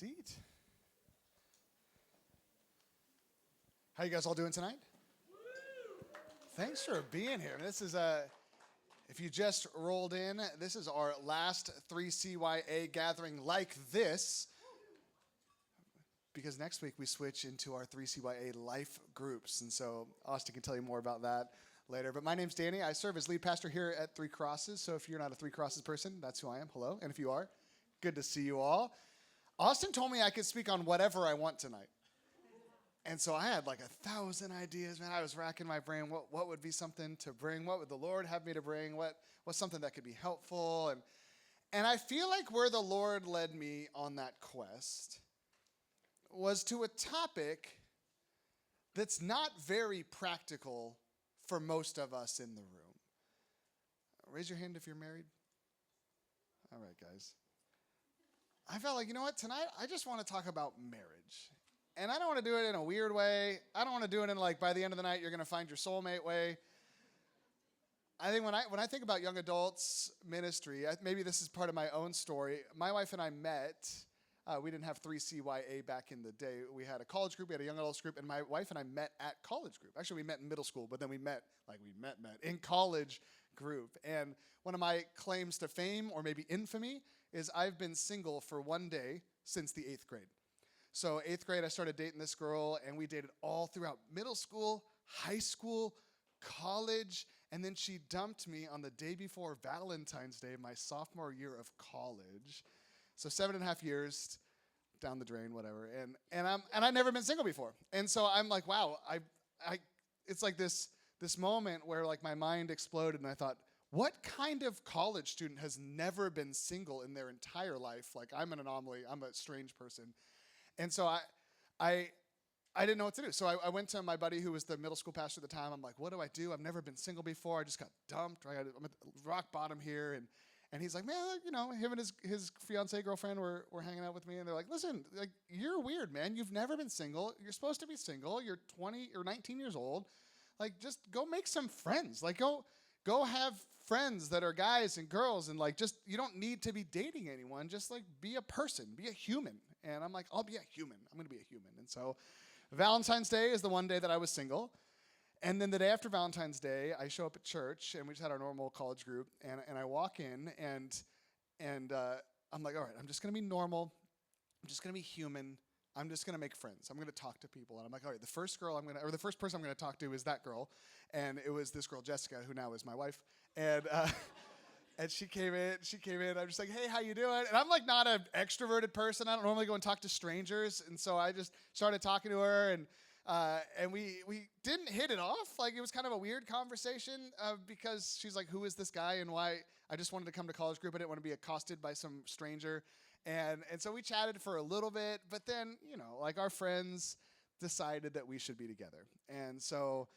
seat. How you guys all doing tonight? Thanks for being here. This is if you just rolled in, this is our last 3CYA gathering like this, because next week we switch into our 3CYA life groups, and so Austin can tell you more about that later. But my name's Danny. I serve as lead pastor here at Three Crosses, so if you're not a Three Crosses person, that's who I am. Hello. And if you are, good to see you all. Austin told me I could speak on whatever I want tonight. And so I had like 1,000 ideas, man. I was racking my brain. What would be something to bring? What would the Lord have me to bring? What's something that could be helpful? And I feel like where the Lord led me on that quest was to a topic that's not very practical for most of us in the room. Raise your hand if you're married. All right, guys. I felt like, you know what? Tonight, I just want to talk about marriage. And I don't want to do it in a weird way. I don't want to do it in like by the end of the night you're going to find your soulmate way. I think when I think about young adults ministry, maybe this is part of my own story. My wife and I met. We didn't have 3CYA back in the day. We had a college group, we had a young adults group, and my wife and I met at college group. Actually, we met in middle school, but then we met in college group. And one of my claims to fame, or maybe infamy, is I've been single for one day since the 8th grade. So 8th grade, I started dating this girl, and we dated all throughout middle school, high school, college, and then she dumped me on the day before Valentine's Day, my sophomore year of college. So 7.5 years down the drain, whatever, and I'd never been single before, and so I'm like, wow, it's like this moment where like my mind exploded, and I thought, what kind of college student has never been single in their entire life? Like, I'm an anomaly. I'm a strange person. And so I didn't know what to do. So I went to my buddy who was the middle school pastor at the time. I'm like, what do I do? I've never been single before. I just got dumped. I'm at rock bottom here. And he's like, man, you know, him and his fiancée girlfriend were hanging out with me. And they're like, listen, like, you're weird, man. You've never been single. You're supposed to be single. You're 20 or 19 years old. Like, just go make some friends. Like, go have friends that are guys and girls, and like, just, you don't need to be dating anyone. Just like, be a person, be a human. And I'm like, I'll be a human. I'm going to be a human. And so Valentine's Day is the one day that I was single. And then the day after Valentine's Day, I show up at church, and we just had our normal college group, and I walk in, and I'm like, all right, I'm just going to be normal. I'm just going to be human. I'm just going to make friends. I'm going to talk to people. And I'm like, all right, the first person I'm going to talk to is that girl. And it was this girl, Jessica, who now is my wife. And and she came in. I'm just like, hey, how you doing? And I'm like not an extroverted person. I don't normally go and talk to strangers. And so I just started talking to her, and we didn't hit it off. Like, it was kind of a weird conversation because she's like, who is this guy and why? I just wanted to come to college group. I didn't want to be accosted by some stranger. And so we chatted for a little bit, but then, you know, like, our friends decided that we should be together. And so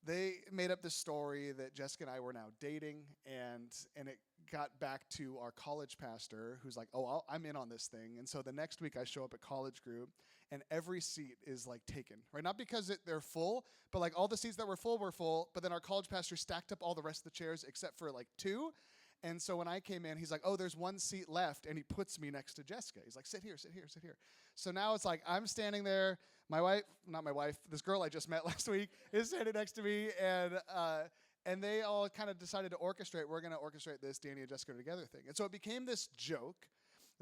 they made up this story that Jessica and I were now dating, and it got back to our college pastor, who's like, oh, I'm in on this thing. And so the next week I show up at college group, and every seat is like taken, right? Not because they're full, but like all the seats that were full, but then our college pastor stacked up all the rest of the chairs except for like 2. And so when I came in, he's like, oh, there's 1 seat left, and he puts me next to Jessica. He's like, sit here. So now it's like I'm standing there. This girl I just met last week is standing next to me, and they all kind of decided to orchestrate. We're going to orchestrate this Danny and Jessica together thing. And so it became this joke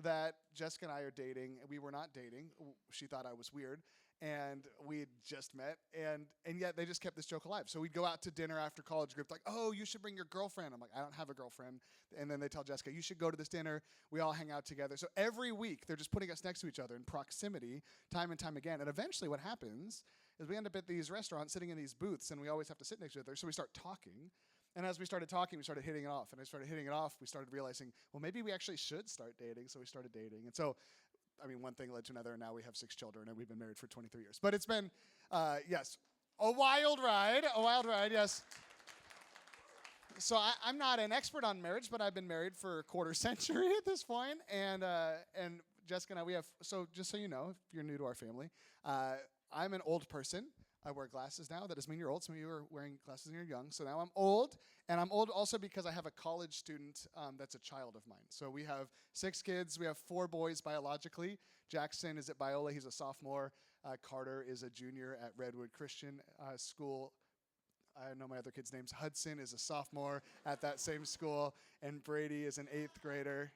that Jessica and I are dating. We were not dating. She thought I was weird, and we had just met, and yet they just kept this joke alive. So we'd go out to dinner after college group, like, oh, you should bring your girlfriend. I'm like, I don't have a girlfriend. And then they tell Jessica, you should go to this dinner. We all hang out together. So every week they're just putting us next to each other in proximity, time and time again. And eventually what happens is we end up at these restaurants sitting in these booths, and we always have to sit next to each other. So we start talking. And as we started talking, we started hitting it off. And as we started hitting it off, we started realizing, well, maybe we actually should start dating. So we started dating. And so, I mean, one thing led to another, and now we have 6 children, and we've been married for 23 years. But it's been, yes, a wild ride, yes. So I'm not an expert on marriage, but I've been married for a quarter century at this point. And Jessica and I, so just so you know, if you're new to our family, I'm an old person. I wear glasses now. That doesn't mean you're old. Some of you are wearing glasses and you're young. So now I'm old. And I'm old also because I have a college student that's a child of mine. So we have 6 kids. We have 4 boys biologically. Jackson is at Biola. He's a sophomore. Carter is a junior at Redwood Christian School. I don't know my other kids' names. Hudson is a sophomore at that same school. And Brady is an 8th grader.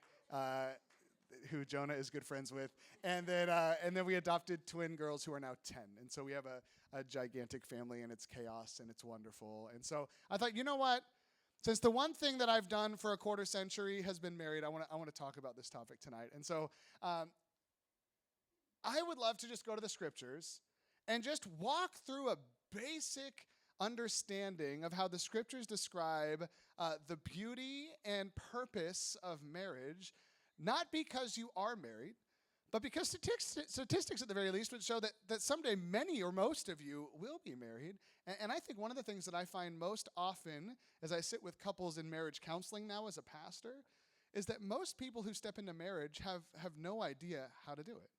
Who Jonah is good friends with, and then we adopted twin girls who are now 10, and so we have a gigantic family, and it's chaos, and it's wonderful. And so I thought, you know what? Since the one thing that I've done for a quarter century has been married, I want to talk about this topic tonight. And so I would love to just go to the scriptures and just walk through a basic understanding of how the scriptures describe the beauty and purpose of marriage. Not because you are married, but because statistics at the very least would show that someday many or most of you will be married. And I think one of the things that I find most often as I sit with couples in marriage counseling now as a pastor is that most people who step into marriage have no idea how to do it.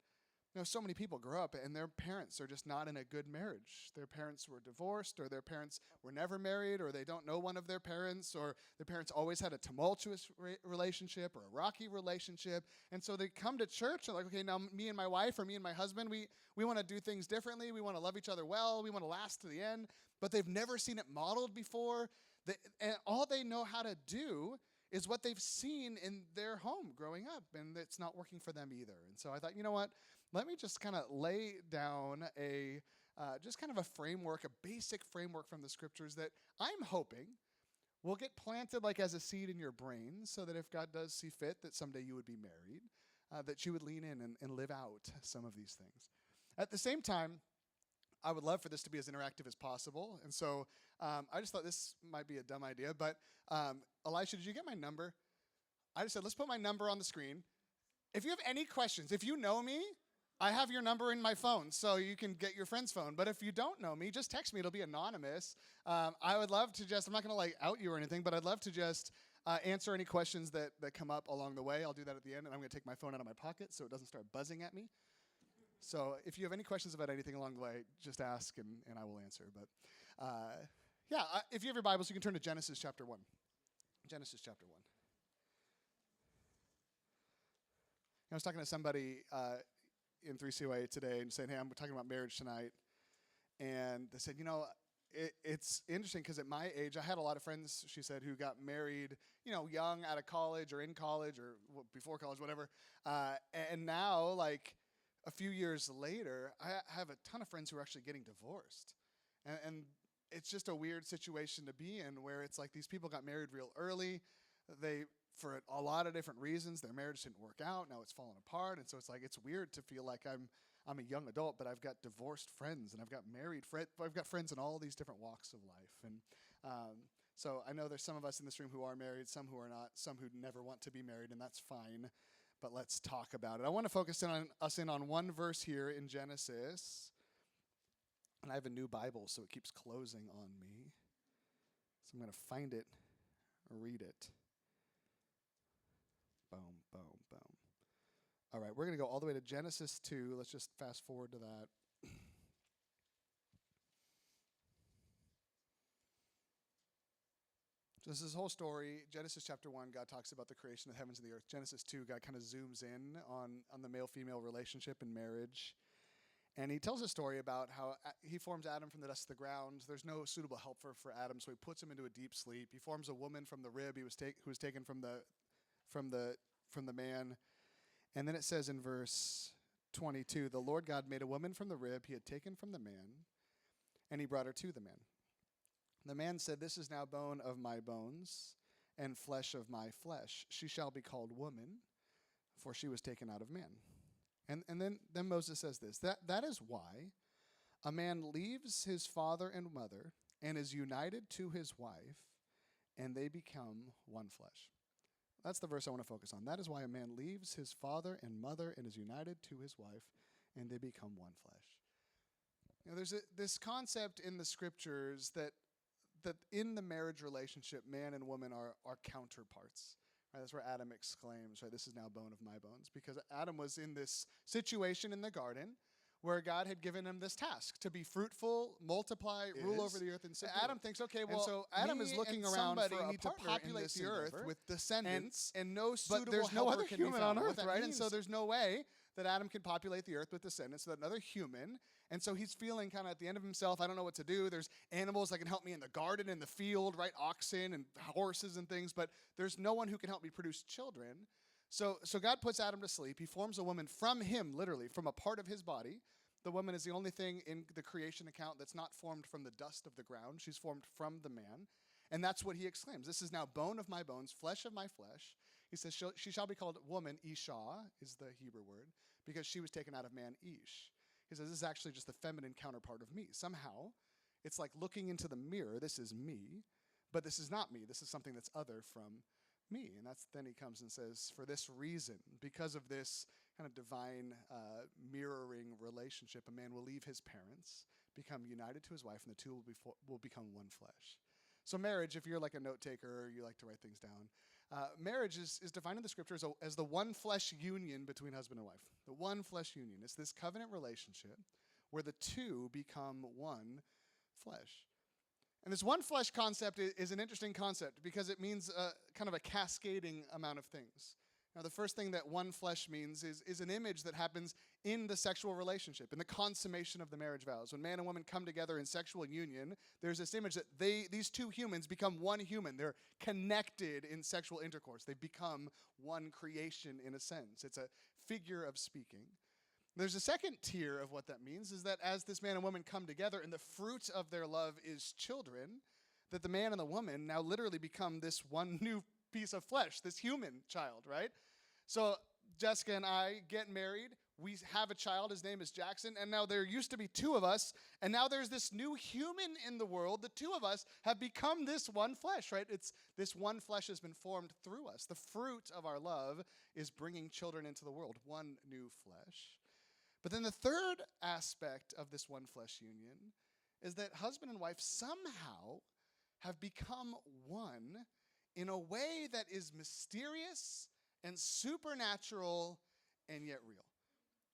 You know, so many people grow up and their parents are just not in a good marriage. Their parents were divorced, or their parents were never married, or they don't know one of their parents, or their parents always had a tumultuous relationship or a rocky relationship. And so they come to church and like, okay, now me and my wife or me and my husband, we want to do things differently. We want to love each other well. We want to last to the end. But they've never seen it modeled before. And all they know how to do is what they've seen in their home growing up, and it's not working for them either. And so I thought, you know what? Let me just kind of lay down just kind of a framework, a basic framework from the scriptures that I'm hoping will get planted like as a seed in your brain, so that if God does see fit that someday you would be married, that you would lean in and live out some of these things. At the same time, I would love for this to be as interactive as possible. And so I just thought this might be a dumb idea, but Elisha, did you get my number? I just said, let's put my number on the screen. If you have any questions, if you know me, I have your number in my phone, so you can get your friend's phone. But if you don't know me, just text me. It'll be anonymous. I would love to I'm not going to like out you or anything, but I'd love to just answer any questions that come up along the way. I'll do that at the end, and I'm going to take my phone out of my pocket so it doesn't start buzzing at me. So if you have any questions about anything along the way, just ask, and I will answer. But if you have your Bibles, you can turn to Genesis chapter 1. Genesis chapter 1. I was talking to somebody in 3CYA today and saying, hey, I'm talking about marriage tonight. And they said, it's interesting because at my age, I had a lot of friends, she said, who got married, young, out of college or in college or before college, whatever. And now, like, a few years later, I have a ton of friends who are actually getting divorced. And it's just a weird situation to be in where it's like these people got married real early. For a lot of different reasons, their marriage didn't work out. Now it's fallen apart. And so it's like, it's weird to feel like I'm a young adult, but I've got divorced friends and I've got married friends. I've got friends in all these different walks of life. And so I know there's some of us in this room who are married, some who are not, some who never want to be married, and that's fine. But let's talk about it. I want to focus in on one verse here in Genesis. And I have a new Bible, so it keeps closing on me. So I'm going to find it, read it. Boom, boom, boom. All right, we're going to go all the way to Genesis 2. Let's just fast forward to that. So this is this whole story. Genesis chapter 1, God talks about the creation of the heavens and the earth. Genesis 2, God kind of zooms in on the male-female relationship and marriage. And he tells a story about how he forms Adam from the dust of the ground. There's no suitable helper for Adam, so he puts him into a deep sleep. He forms a woman from the rib who was taken from the man. And then it says in verse 22, the Lord God made a woman from the rib he had taken from the man, and he brought her to the man. The man said, this is now bone of my bones and flesh of my flesh. She shall be called woman, for she was taken out of man. And then Moses says this, that is why a man leaves his father and mother and is united to his wife, and they become one flesh. That's the verse I want to focus on. That is why a man leaves his father and mother and is united to his wife, and they become one flesh. There's this concept in the scriptures that in the marriage relationship, man and woman are counterparts. Right? That's where Adam exclaims, right, this is now bone of my bones. Because Adam was in this situation in the garden where God had given him this task to be fruitful, multiply, rule over the earth, and subdue Adam it. thinks, okay, And well, so Adam me is looking and around somebody for a need to partner populate in this the earth endeavor, with descendants, and no but suitable there's no helper other can be human found. on What earth, that right? means- And so there's no way that Adam can populate the earth with descendants, so that another human. And so he's feeling kind of at the end of himself, I don't know what to do. There's animals that can help me in the garden, in the field, right? Oxen and horses and things, but there's no one who can help me produce children. So God puts Adam to sleep. He forms a woman from him, literally, from a part of his body. The woman is the only thing in the creation account that's not formed from the dust of the ground. She's formed from the man. And that's what he exclaims. This is now bone of my bones, flesh of my flesh. He says, she shall be called woman, Isha is the Hebrew word, because she was taken out of man, Ish. He says, this is actually just the feminine counterpart of me. Somehow, it's like looking into the mirror. This is me, but this is not me. This is something that's other from me. And then he comes and says, for this reason, because of this kind of divine mirroring relationship, a man will leave his parents, become united to his wife, and the two will become one flesh. So marriage, if you're like a note taker or you like to write things down, marriage is defined in the scriptures as the one flesh union between husband and wife. The one flesh union. It's this covenant relationship where the two become one flesh. And this one flesh concept is an interesting concept because it means kind of a cascading amount of things. Now, the first thing that one flesh means is an image that happens in the sexual relationship, in the consummation of the marriage vows. When man and woman come together in sexual union, there's this image that these two humans become one human. They're connected in sexual intercourse. They become one creation in a sense. It's a figure of speaking. There's a second tier of what that means, is that as this man and woman come together and the fruit of their love is children, that the man and the woman now literally become this one new piece of flesh, this human child, right? So Jessica and I get married. We have a child. His name is Jackson. And now there used to be two of us. And now there's this new human in the world. The two of us have become this one flesh, right? It's this one flesh has been formed through us. The fruit of our love is bringing children into the world, one new flesh. But then the third aspect of this one flesh union is that husband and wife somehow have become one in a way that is mysterious and supernatural and yet real.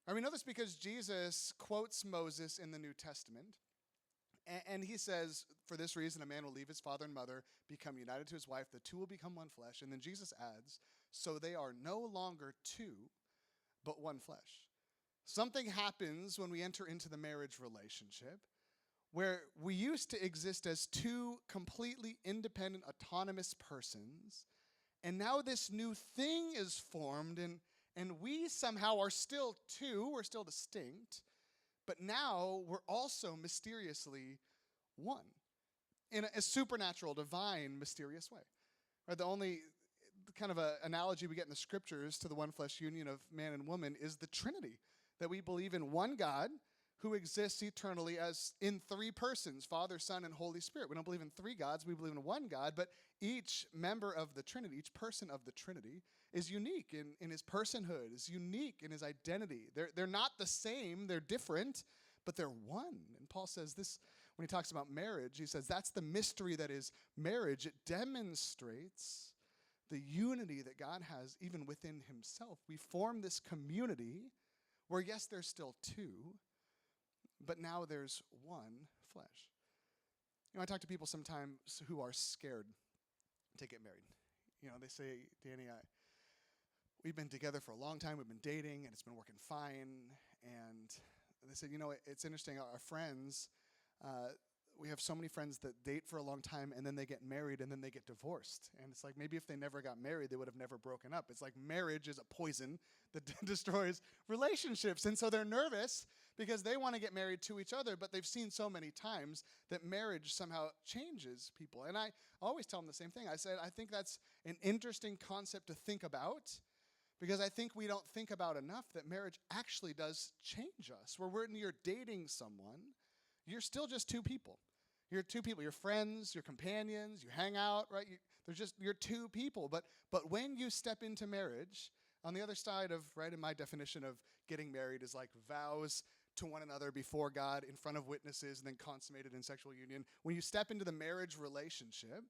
And we know this because Jesus quotes Moses in the New Testament. And he says, for this reason, a man will leave his father and mother, become united to his wife, the two will become one flesh. And then Jesus adds, so they are no longer two, but one flesh. Something happens when we enter into the marriage relationship where we used to exist as two completely independent, autonomous persons, and now this new thing is formed, and we somehow are still two, we're still distinct, but now we're also mysteriously one in a supernatural, divine, mysterious way. Right? The only kind of an analogy we get in the scriptures to the one flesh union of man and woman is the Trinity, that we believe in one God who exists eternally as in three persons, Father, Son, and Holy Spirit. We don't believe in three gods, we believe in one God, but each member of the Trinity, each person of the Trinity is unique in his personhood, is unique in his identity. They're not the same, they're different, but they're one. And Paul says this, when he talks about marriage, he says that's the mystery that is marriage. It demonstrates the unity that God has even within himself. We form this community where, yes, there's still two, but now there's one flesh. You know, I talk to people sometimes who are scared to get married. You know, they say, Danny, we've been together for a long time, we've been dating, and it's been working fine. And they said, you know, it's interesting, our friends, we have so many friends that date for a long time, and then they get married, and then they get divorced. And it's like, maybe if they never got married, they would have never broken up. It's like marriage is a poison that destroys relationships. And so they're nervous because they want to get married to each other, but they've seen so many times that marriage somehow changes people. And I always tell them the same thing. I said, I think that's an interesting concept to think about, because I think we don't think about enough that marriage actually does change us. When you're dating someone, you're still just two people. You're two people. You're friends, you're companions, you hang out, right? You're two people. But when you step into marriage, on the other side of, right, in my definition of getting married is like vows to one another before God in front of witnesses and then consummated in sexual union. When you step into the marriage relationship,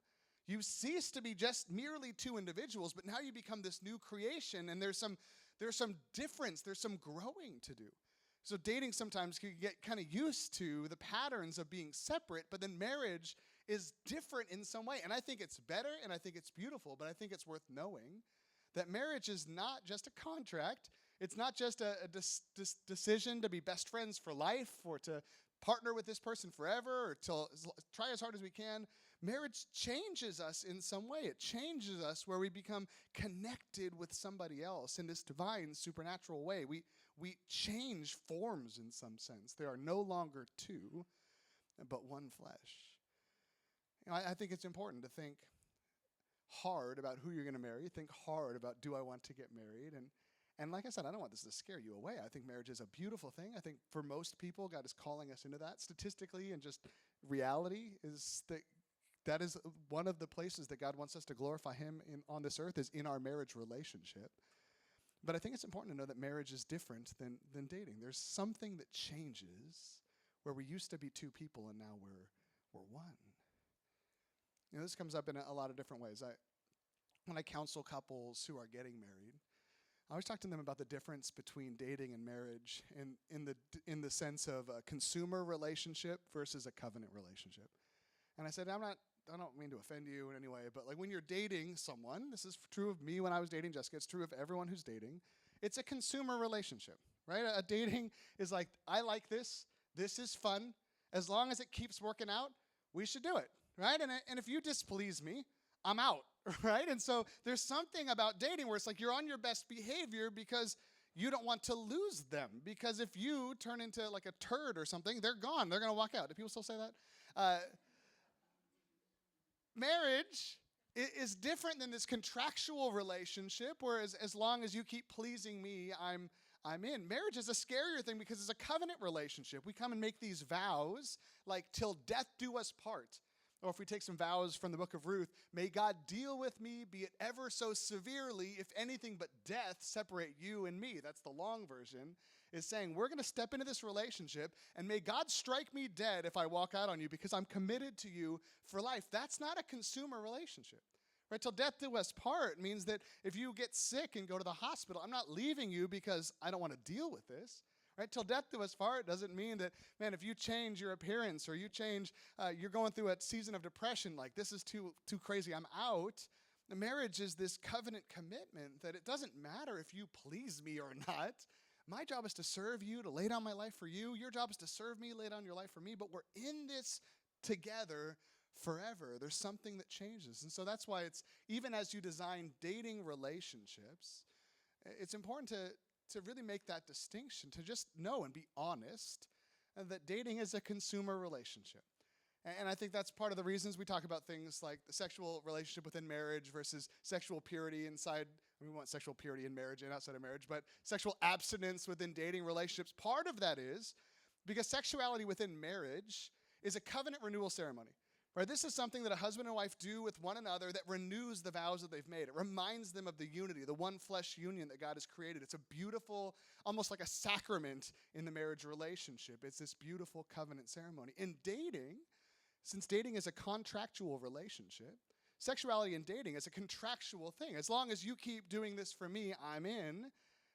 you cease to be just merely two individuals, but now you become this new creation, and there's some difference, there's some growing to do. So dating sometimes can get kind of used to the patterns of being separate, but then marriage is different in some way. And I think it's better and I think it's beautiful, but I think it's worth knowing that marriage is not just a contract. It's not just a decision to be best friends for life or to partner with this person forever or to try as hard as we can. Marriage changes us in some way. It changes us where we become connected with somebody else in this divine, supernatural way. We change forms in some sense. There are no longer two, but one flesh. I think it's important to think hard about who you're going to marry. Think hard about, do I want to get married? And like I said, I don't want this to scare you away. I think marriage is a beautiful thing. I think for most people, God is calling us into that. Statistically and just reality is that is one of the places that God wants us to glorify Him on this earth, is in our marriage relationship. But I think it's important to know that marriage is different than dating. There's something that changes where we used to be two people and now we're one. This comes up in a lot of different ways. When I counsel couples who are getting married, I always talk to them about the difference between dating and marriage in the sense of a consumer relationship versus a covenant relationship. And I said, I don't mean to offend you in any way, but like when you're dating someone, this is true of me when I was dating Jessica, it's true of everyone who's dating, it's a consumer relationship, right? A dating is like, I like this is fun, as long as it keeps working out, we should do it, right? And if you displease me, I'm out, right? And so there's something about dating where it's like you're on your best behavior because you don't want to lose them. Because if you turn into like a turd or something, they're gone. They're going to walk out. Do people still say that? Marriage is different than this contractual relationship, whereas as long as you keep pleasing me, I'm in. Marriage is a scarier thing because it's a covenant relationship. We come and make these vows, like till death do us part. Or if we take some vows from the book of Ruth, may God deal with me, be it ever so severely, if anything but death separate you and me. That's the long version, is saying we're going to step into this relationship, and may God strike me dead if I walk out on you because I'm committed to you for life. That's not a consumer relationship. Right? Till death do us part means that if you get sick and go to the hospital, I'm not leaving you because I don't want to deal with this. Right? Till death do us part doesn't mean that, man, if you change your appearance or you change, you're going through a season of depression, like this is too crazy, I'm out. The marriage is this covenant commitment that it doesn't matter if you please me or not. My job is to serve you, to lay down my life for you. Your job is to serve me, lay down your life for me. But we're in this together forever. There's something that changes. And so that's why it's, even as you design dating relationships, it's important to really make that distinction, to just know and be honest that dating is a consumer relationship. And I think that's part of the reasons we talk about things like the sexual relationship within marriage versus sexual purity inside. We want sexual purity in marriage and outside of marriage, but sexual abstinence within dating relationships. Part of that is because sexuality within marriage is a covenant renewal ceremony. Right? This is something that a husband and wife do with one another that renews the vows that they've made. It reminds them of the unity, the one flesh union that God has created. It's a beautiful, almost like a sacrament in the marriage relationship. It's this beautiful covenant ceremony. In dating, since dating is a contractual relationship, sexuality in dating is a contractual thing. As long as you keep doing this for me, I'm in.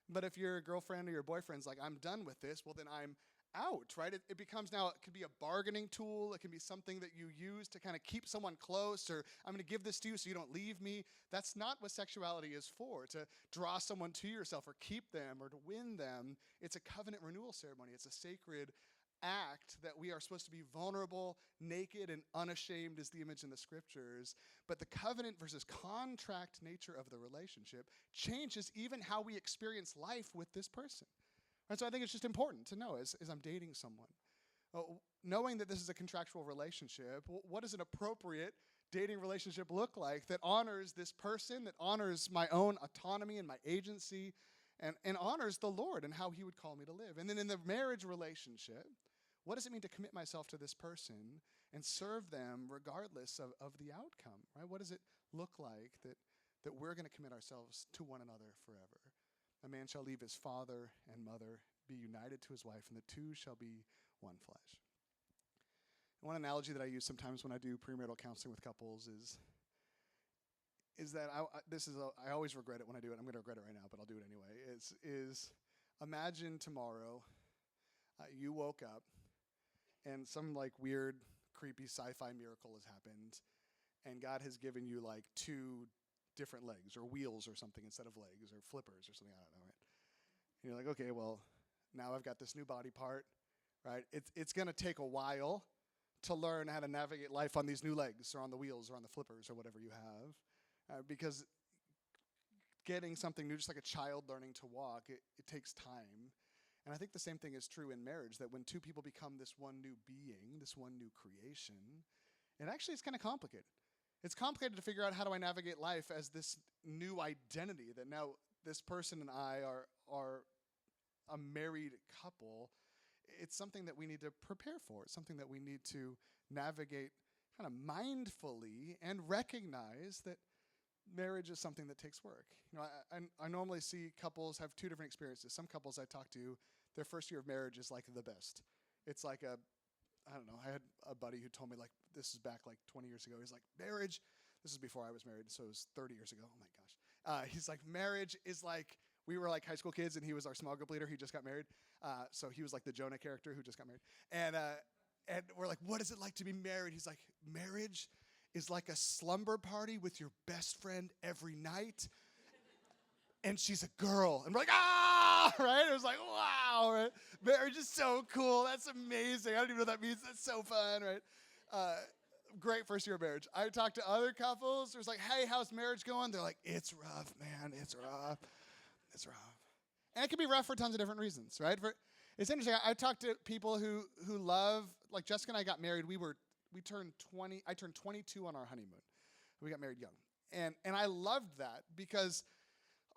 But if your girlfriend or your boyfriend's like, I'm done with this, well, then I'm out, right? It becomes now, it could be a bargaining tool. It can be something that you use to kind of keep someone close, or I'm going to give this to you so you don't leave me. That's not what sexuality is for, to draw someone to yourself or keep them or to win them. It's a covenant renewal ceremony. It's a sacred act that we are supposed to be vulnerable, naked, and unashamed is the image in the scriptures. But the covenant versus contract nature of the relationship changes even how we experience life with this person. And so I think it's just important to know as I'm dating someone, knowing that this is a contractual relationship, what does an appropriate dating relationship look like that honors this person, that honors my own autonomy and my agency, and honors the Lord and how He would call me to live? And then in the marriage relationship, what does it mean to commit myself to this person and serve them regardless of the outcome? Right? What does it look like that we're going to commit ourselves to one another forever? A man shall leave his father and mother, be united to his wife, and the two shall be one flesh. And one analogy that I use sometimes when I do premarital counseling with couples is that I always regret it when I do it. I'm going to regret it right now, but I'll do it anyway. Is imagine tomorrow You woke up and some like weird, creepy sci-fi miracle has happened, and God has given you like two different legs or wheels or something instead of legs or flippers or something, I don't know, right? And you're like, okay, well, now I've got this new body part, right? It's going to take a while to learn how to navigate life on these new legs or on the wheels or on the flippers or whatever you have, because getting something new, just like a child learning to walk, it takes time. And I think the same thing is true in marriage, that when two people become this one new being, this one new creation, it actually is kind of complicated. It's complicated to figure out how do I navigate life as this new identity, that now this person and I are a married couple. It's something that we need to prepare for. It's something that we need to navigate kind of mindfully and recognize that marriage is something that takes work. You know, I normally see couples have two different experiences. Some couples I talk to, their first year of marriage is like the best. It's like I don't know, I had a buddy who told me, like, this is back like 20 years ago. He's like, marriage, this is before I was married, so it was 30 years ago. Oh my gosh. He's like, marriage is like, we were like high school kids and he was our small group leader. He just got married. So he was like the Jonah character who just got married. And we're like, what is it like to be married? He's like, marriage is like a slumber party with your best friend every night. And she's a girl. And we're like, right? It was like, wow, right? Marriage is so cool. That's amazing. I don't even know what that means. That's so fun, right? Great first year of marriage. I talked to other couples. There's like, hey, how's marriage going? They're like, it's rough, man. It's rough. It's rough. And it can be rough for tons of different reasons, right? It's interesting. I talked to people who love, like Jessica and I got married. We turned 20. I turned 22 on our honeymoon. We got married young. And I loved that because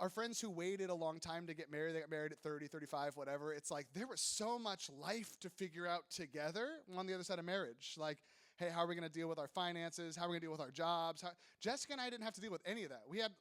our friends who waited a long time to get married, they got married at 30, 35, whatever. It's like there was so much life to figure out together on the other side of marriage. Like, hey, how are we going to deal with our finances? How are we going to deal with our jobs? Jessica and I didn't have to deal with any of that. We had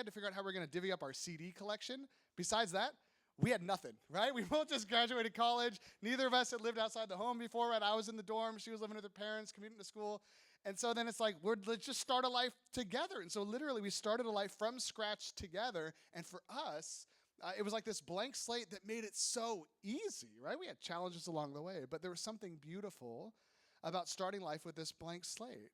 to figure out how we're going to divvy up our CD collection. Besides that, we had nothing, right? We both just graduated college. Neither of us had lived outside the home before, right? I was in the dorm. She was living with her parents, commuting to school. And so then it's like, let's just start a life together. And so literally we started a life from scratch together. And for us, it was like this blank slate that made it so easy, right? We had challenges along the way, but there was something beautiful about starting life with this blank slate.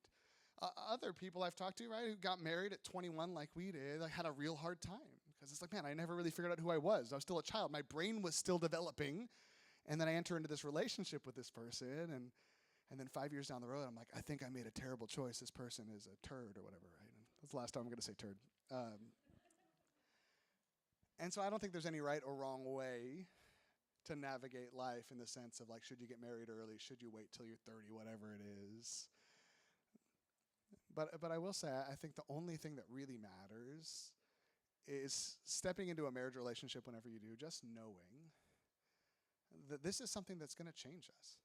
Other people I've talked to, right, who got married at 21 like we did, like had a real hard time. Because it's like, man, I never really figured out who I was. I was still a child. My brain was still developing. And then I enter into this relationship with this person, and then 5 years down the road, I'm like, I think I made a terrible choice. This person is a turd or whatever, right? And that's the last time I'm going to say turd. And so I don't think there's any right or wrong way to navigate life in the sense of, like, should you get married early? Should you wait till you're 30? Whatever it is. But I will say, I think the only thing that really matters is stepping into a marriage relationship whenever you do, just knowing that this is something that's going to change us.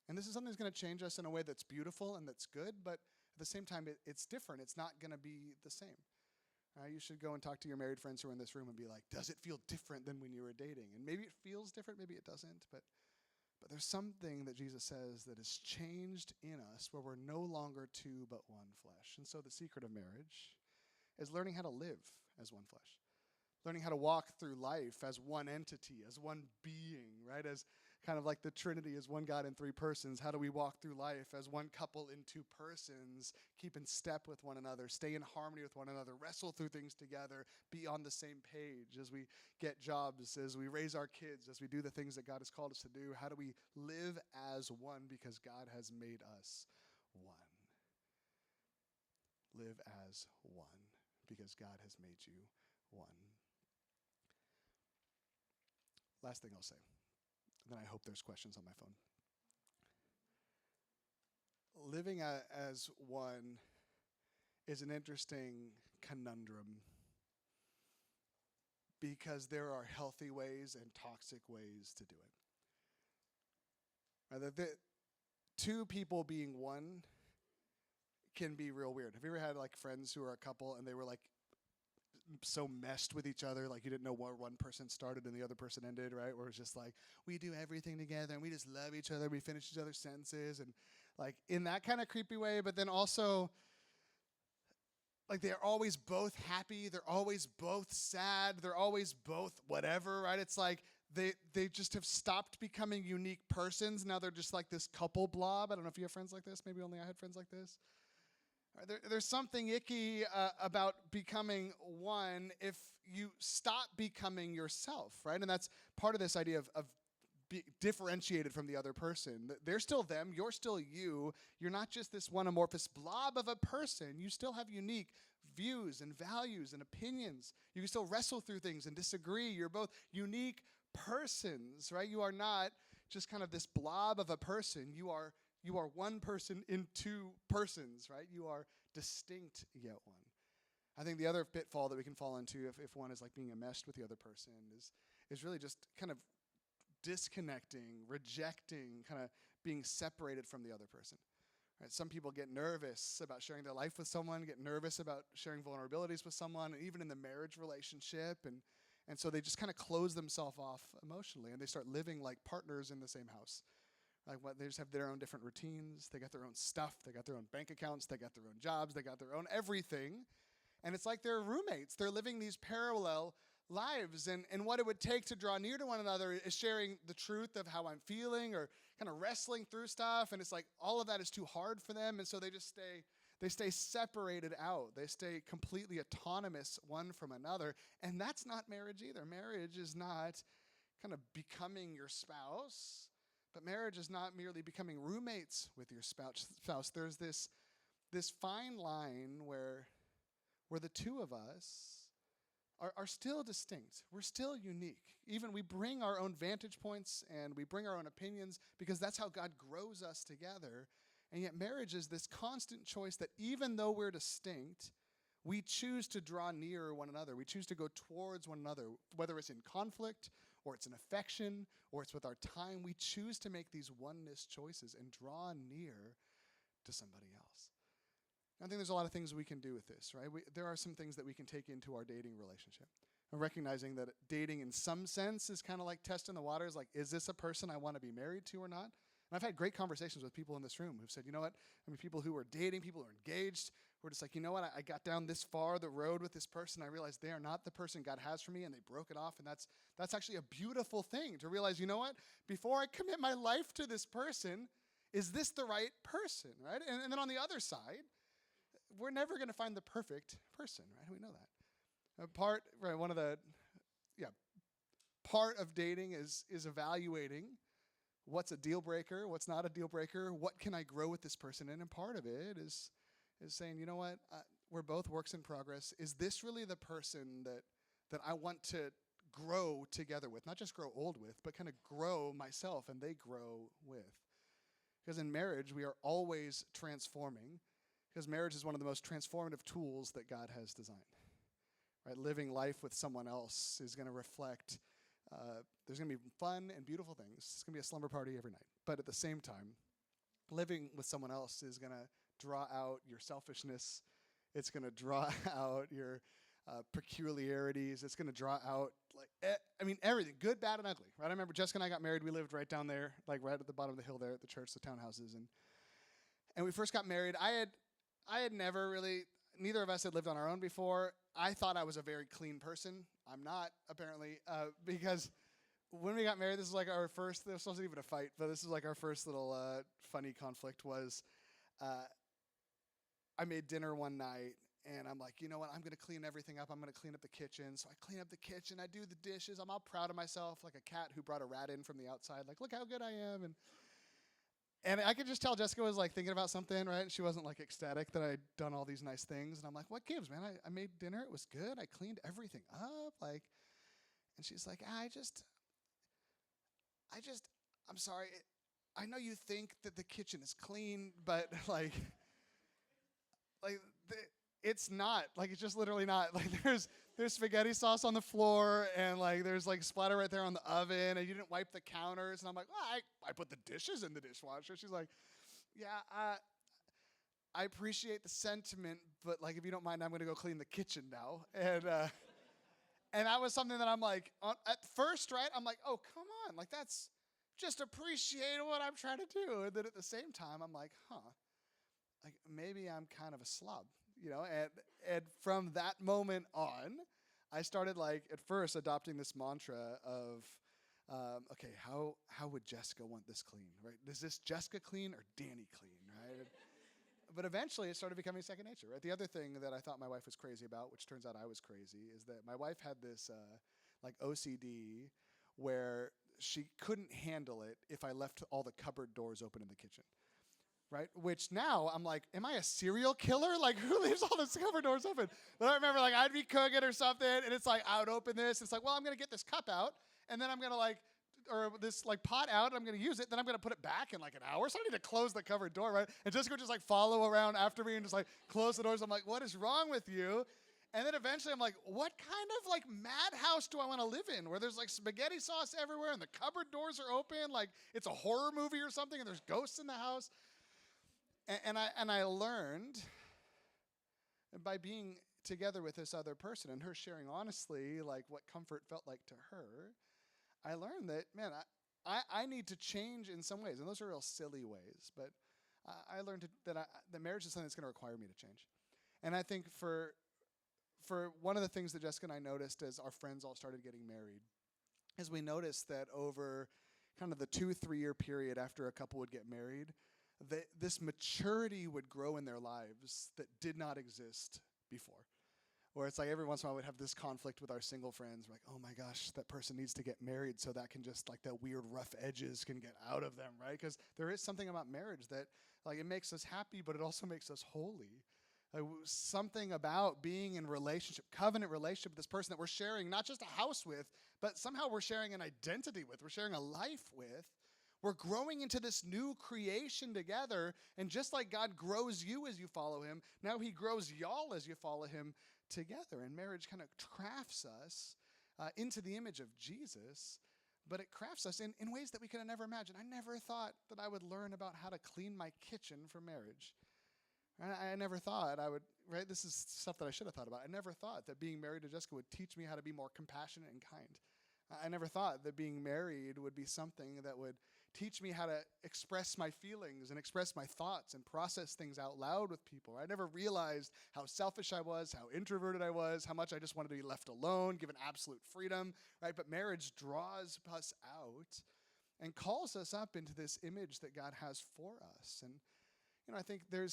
And this is something that's going to change us in a way that's beautiful and that's good, but at the same time, it's different. It's not going to be the same. You should go and talk to your married friends who are in this room and be like, does it feel different than when you were dating? And maybe it feels different, maybe it doesn't, but there's something that Jesus says that has changed in us where we're no longer two but one flesh. And so the secret of marriage is learning how to live as one flesh. Learning how to walk through life as one entity, as one being, right? As kind of like the Trinity is one God in three persons. How do we walk through life as one couple in two persons, keep in step with one another, stay in harmony with one another, wrestle through things together, be on the same page as we get jobs, as we raise our kids, as we do the things that God has called us to do? How do we live as one because God has made us one? Live as one because God has made you one. Last thing I'll say, then I hope there's questions on my phone. Living as one is an interesting conundrum because there are healthy ways and toxic ways to do it. The two people being one can be real weird. Have you ever had like friends who are a couple and they were like so meshed with each other, like you didn't know where one person started and the other person ended, right? Where it's just like, we do everything together and we just love each other, we finish each other's sentences, and like in that kind of creepy way, but then also like they're always both happy, they're always both sad, they're always both whatever, right? It's like They just have stopped becoming unique persons. Now they're just like this couple blob. I don't know if you have friends like this. Maybe only I had friends like this. There's something icky about becoming one if you stop becoming yourself, right? And that's part of this idea of differentiated from the other person. They're still them. You're still you. You're not just this one amorphous blob of a person. You still have unique views and values and opinions. You can still wrestle through things and disagree. You're both unique persons, right? You are not just kind of this blob of a person. You are one person in two persons, right? You are distinct yet one. I think the other pitfall that we can fall into if one is like being enmeshed with the other person is really just kind of disconnecting, rejecting, kind of being separated from the other person. Right? Some people get nervous about sharing their life with someone, get nervous about sharing vulnerabilities with someone, and even in the marriage relationship, and so they just kind of close themselves off emotionally, and they start living like partners in the same house. Like they just have their own different routines. They got their own stuff. They got their own bank accounts. They got their own jobs. They got their own everything. And it's like they're roommates. They're living these parallel lives. And what it would take to draw near to one another is sharing the truth of how I'm feeling or kind of wrestling through stuff. And it's like all of that is too hard for them. And so they just stay separated out. They stay completely autonomous one from another. And that's not marriage either. Marriage is not kind of becoming your spouse. But marriage is not merely becoming roommates with your spouse. There's this fine line where the two of us are still distinct. We're still unique. Even we bring our own vantage points and we bring our own opinions because that's how God grows us together. And yet marriage is this constant choice that even though we're distinct, we choose to draw near one another. We choose to go towards one another, whether it's in conflict or it's in affection or it's with our time. We choose to make these oneness choices and draw near to somebody else. I think there's a lot of things we can do with this, right? There are some things that we can take into our dating relationship. And recognizing that dating in some sense is kind of like testing the waters, like, is this a person I want to be married to or not? And I've had great conversations with people in this room who've said, you know what? I mean, people who are dating, people who are engaged, who are just like, you know what? I got down this far the road with this person. I realized they are not the person God has for me, and they broke it off. And that's actually a beautiful thing to realize, you know what? Before I commit my life to this person, is this the right person, right? And then on the other side, we're never going to find the perfect person, right? We know that. Part of dating is evaluating what's a deal breaker, what's not a deal breaker, what can I grow with this person, and part of it is saying, you know what, we're both works in progress. Is this really the person that I want to grow together with, not just grow old with, but kind of grow myself and they grow with? Because in marriage, we are always transforming, because marriage is one of the most transformative tools that God has designed. Right? Living life with someone else is going to reflect, there's going to be fun and beautiful things. It's going to be a slumber party every night. But at the same time, living with someone else is going to draw out your selfishness. It's going to draw out your peculiarities. It's going to draw out, everything, good, bad, and ugly. Right? I remember Jessica and I got married. We lived right down there, like right at the bottom of the hill there at the church, the townhouses. And we first got married. I had never really, neither of us had lived on our own before. I thought I was a very clean person. I'm not, apparently, because when we got married, this was like our first, this wasn't even a fight, but this was like our first little funny conflict was I made dinner one night, and I'm like, you know what, I'm going to clean everything up. I'm going to clean up the kitchen. So I clean up the kitchen. I do the dishes. I'm all proud of myself, like a cat who brought a rat in from the outside, like, look how good I am. And I could just tell Jessica was like thinking about something, right? She wasn't like ecstatic that I'd done all these nice things. And I'm like, what gives, man? I made dinner. It was good. I cleaned everything up. And she's like, I'm sorry. I know you think that the kitchen is clean, but it's not. Like, it's just literally not. Like, there's spaghetti sauce on the floor, and like there's like splatter right there on the oven, and you didn't wipe the counters. And I'm like, well, I put the dishes in the dishwasher. She's like, yeah, I appreciate the sentiment, but like, if you don't mind, I'm gonna go clean the kitchen now. And that was something that I'm like, at first, right? I'm like, oh, come on, like that's just appreciate what I'm trying to do. And then at the same time, I'm like, like maybe I'm kind of a slob. You know, and from that moment on, I started like at first adopting this mantra of Okay, how would Jessica want this clean, right? Is this Jessica clean or Danny clean, right? But eventually it started becoming second nature, right? The other thing that I thought my wife was crazy about, which turns out I was crazy, is that my wife had this like OCD where she couldn't handle it if I left all the cupboard doors open in the kitchen. Right? Which now I'm like, am I a serial killer? Like, who leaves all the cupboard doors open? But I remember, like, I'd be cooking or something, and it's like, I would open this. It's like, well, I'm going to get this cup out, and then I'm going to, like, or this, like, pot out, and I'm going to use it. Then I'm going to put it back in, like, an hour. So I need to close the cupboard door, right? And Jessica would just, like, follow around after me and just, like, close the doors. I'm like, what is wrong with you? And then eventually I'm like, what kind of, like, madhouse do I want to live in where there's, like, spaghetti sauce everywhere and the cupboard doors are open? Like, it's a horror movie or something, and there's ghosts in the house. And I learned by being together with this other person and her sharing honestly like what comfort felt like to her, I learned that, man, I need to change in some ways. And those are real silly ways. But I learned that marriage is something that's going to require me to change. And I think for one of the things that Jessica and I noticed as our friends all started getting married is we noticed that over kind of the 2-3 year period after a couple would get married, this maturity would grow in their lives that did not exist before. Where it's like every once in a while we'd have this conflict with our single friends. We're like, oh my gosh, that person needs to get married so that can just like that weird rough edges can get out of them, right? Because there is something about marriage that like it makes us happy, but it also makes us holy. Something about being in relationship, covenant relationship with this person that we're sharing not just a house with, but somehow we're sharing an identity with, we're sharing a life with. We're growing into this new creation together, and just like God grows you as you follow him, now he grows y'all as you follow him together. And marriage kind of crafts us into the image of Jesus, but it crafts us in ways that we could have never imagined. I never thought that I would learn about how to clean my kitchen for marriage. I never thought I would, right? This is stuff that I should have thought about. I never thought that being married to Jessica would teach me how to be more compassionate and kind. I never thought that being married would be something that would teach me how to express my feelings and express my thoughts and process things out loud with people. I never realized how selfish I was, how introverted I was, how much I just wanted to be left alone, given absolute freedom, right? But marriage draws us out and calls us up into this image that God has for us. And, I think there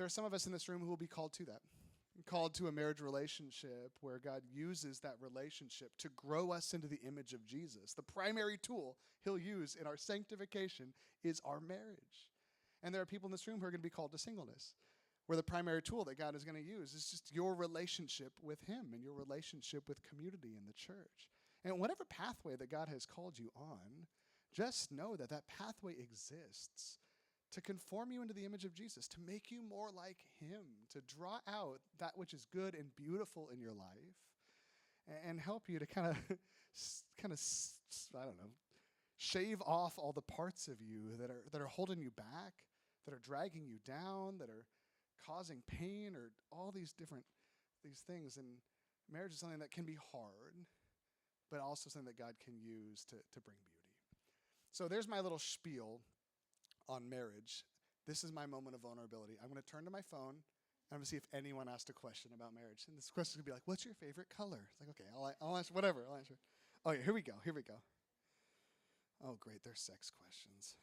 are some of us in this room who will be called to that. Called to a marriage relationship where God uses that relationship to grow us into the image of Jesus. The primary tool he'll use in our sanctification is our marriage. And there are people in this room who are going to be called to singleness, where the primary tool that God is going to use is just your relationship with him and your relationship with community in the church. And whatever pathway that God has called you on, just know that that pathway exists to conform you into the image of Jesus, to make you more like him, to draw out that which is good and beautiful in your life, and help you to kind of, I don't know, shave off all the parts of you that are holding you back, that are dragging you down, that are causing pain, or all these things. And marriage is something that can be hard, but also something that God can use to bring beauty. So there's my little spiel on marriage. This is my moment of vulnerability. I'm going to turn to my phone, and I'm going to see if anyone asked a question about marriage. And this question is going to be like, what's your favorite color? It's like, okay, I'll answer whatever. I'll answer. Oh, yeah, here we go. Oh, great, they're sex questions.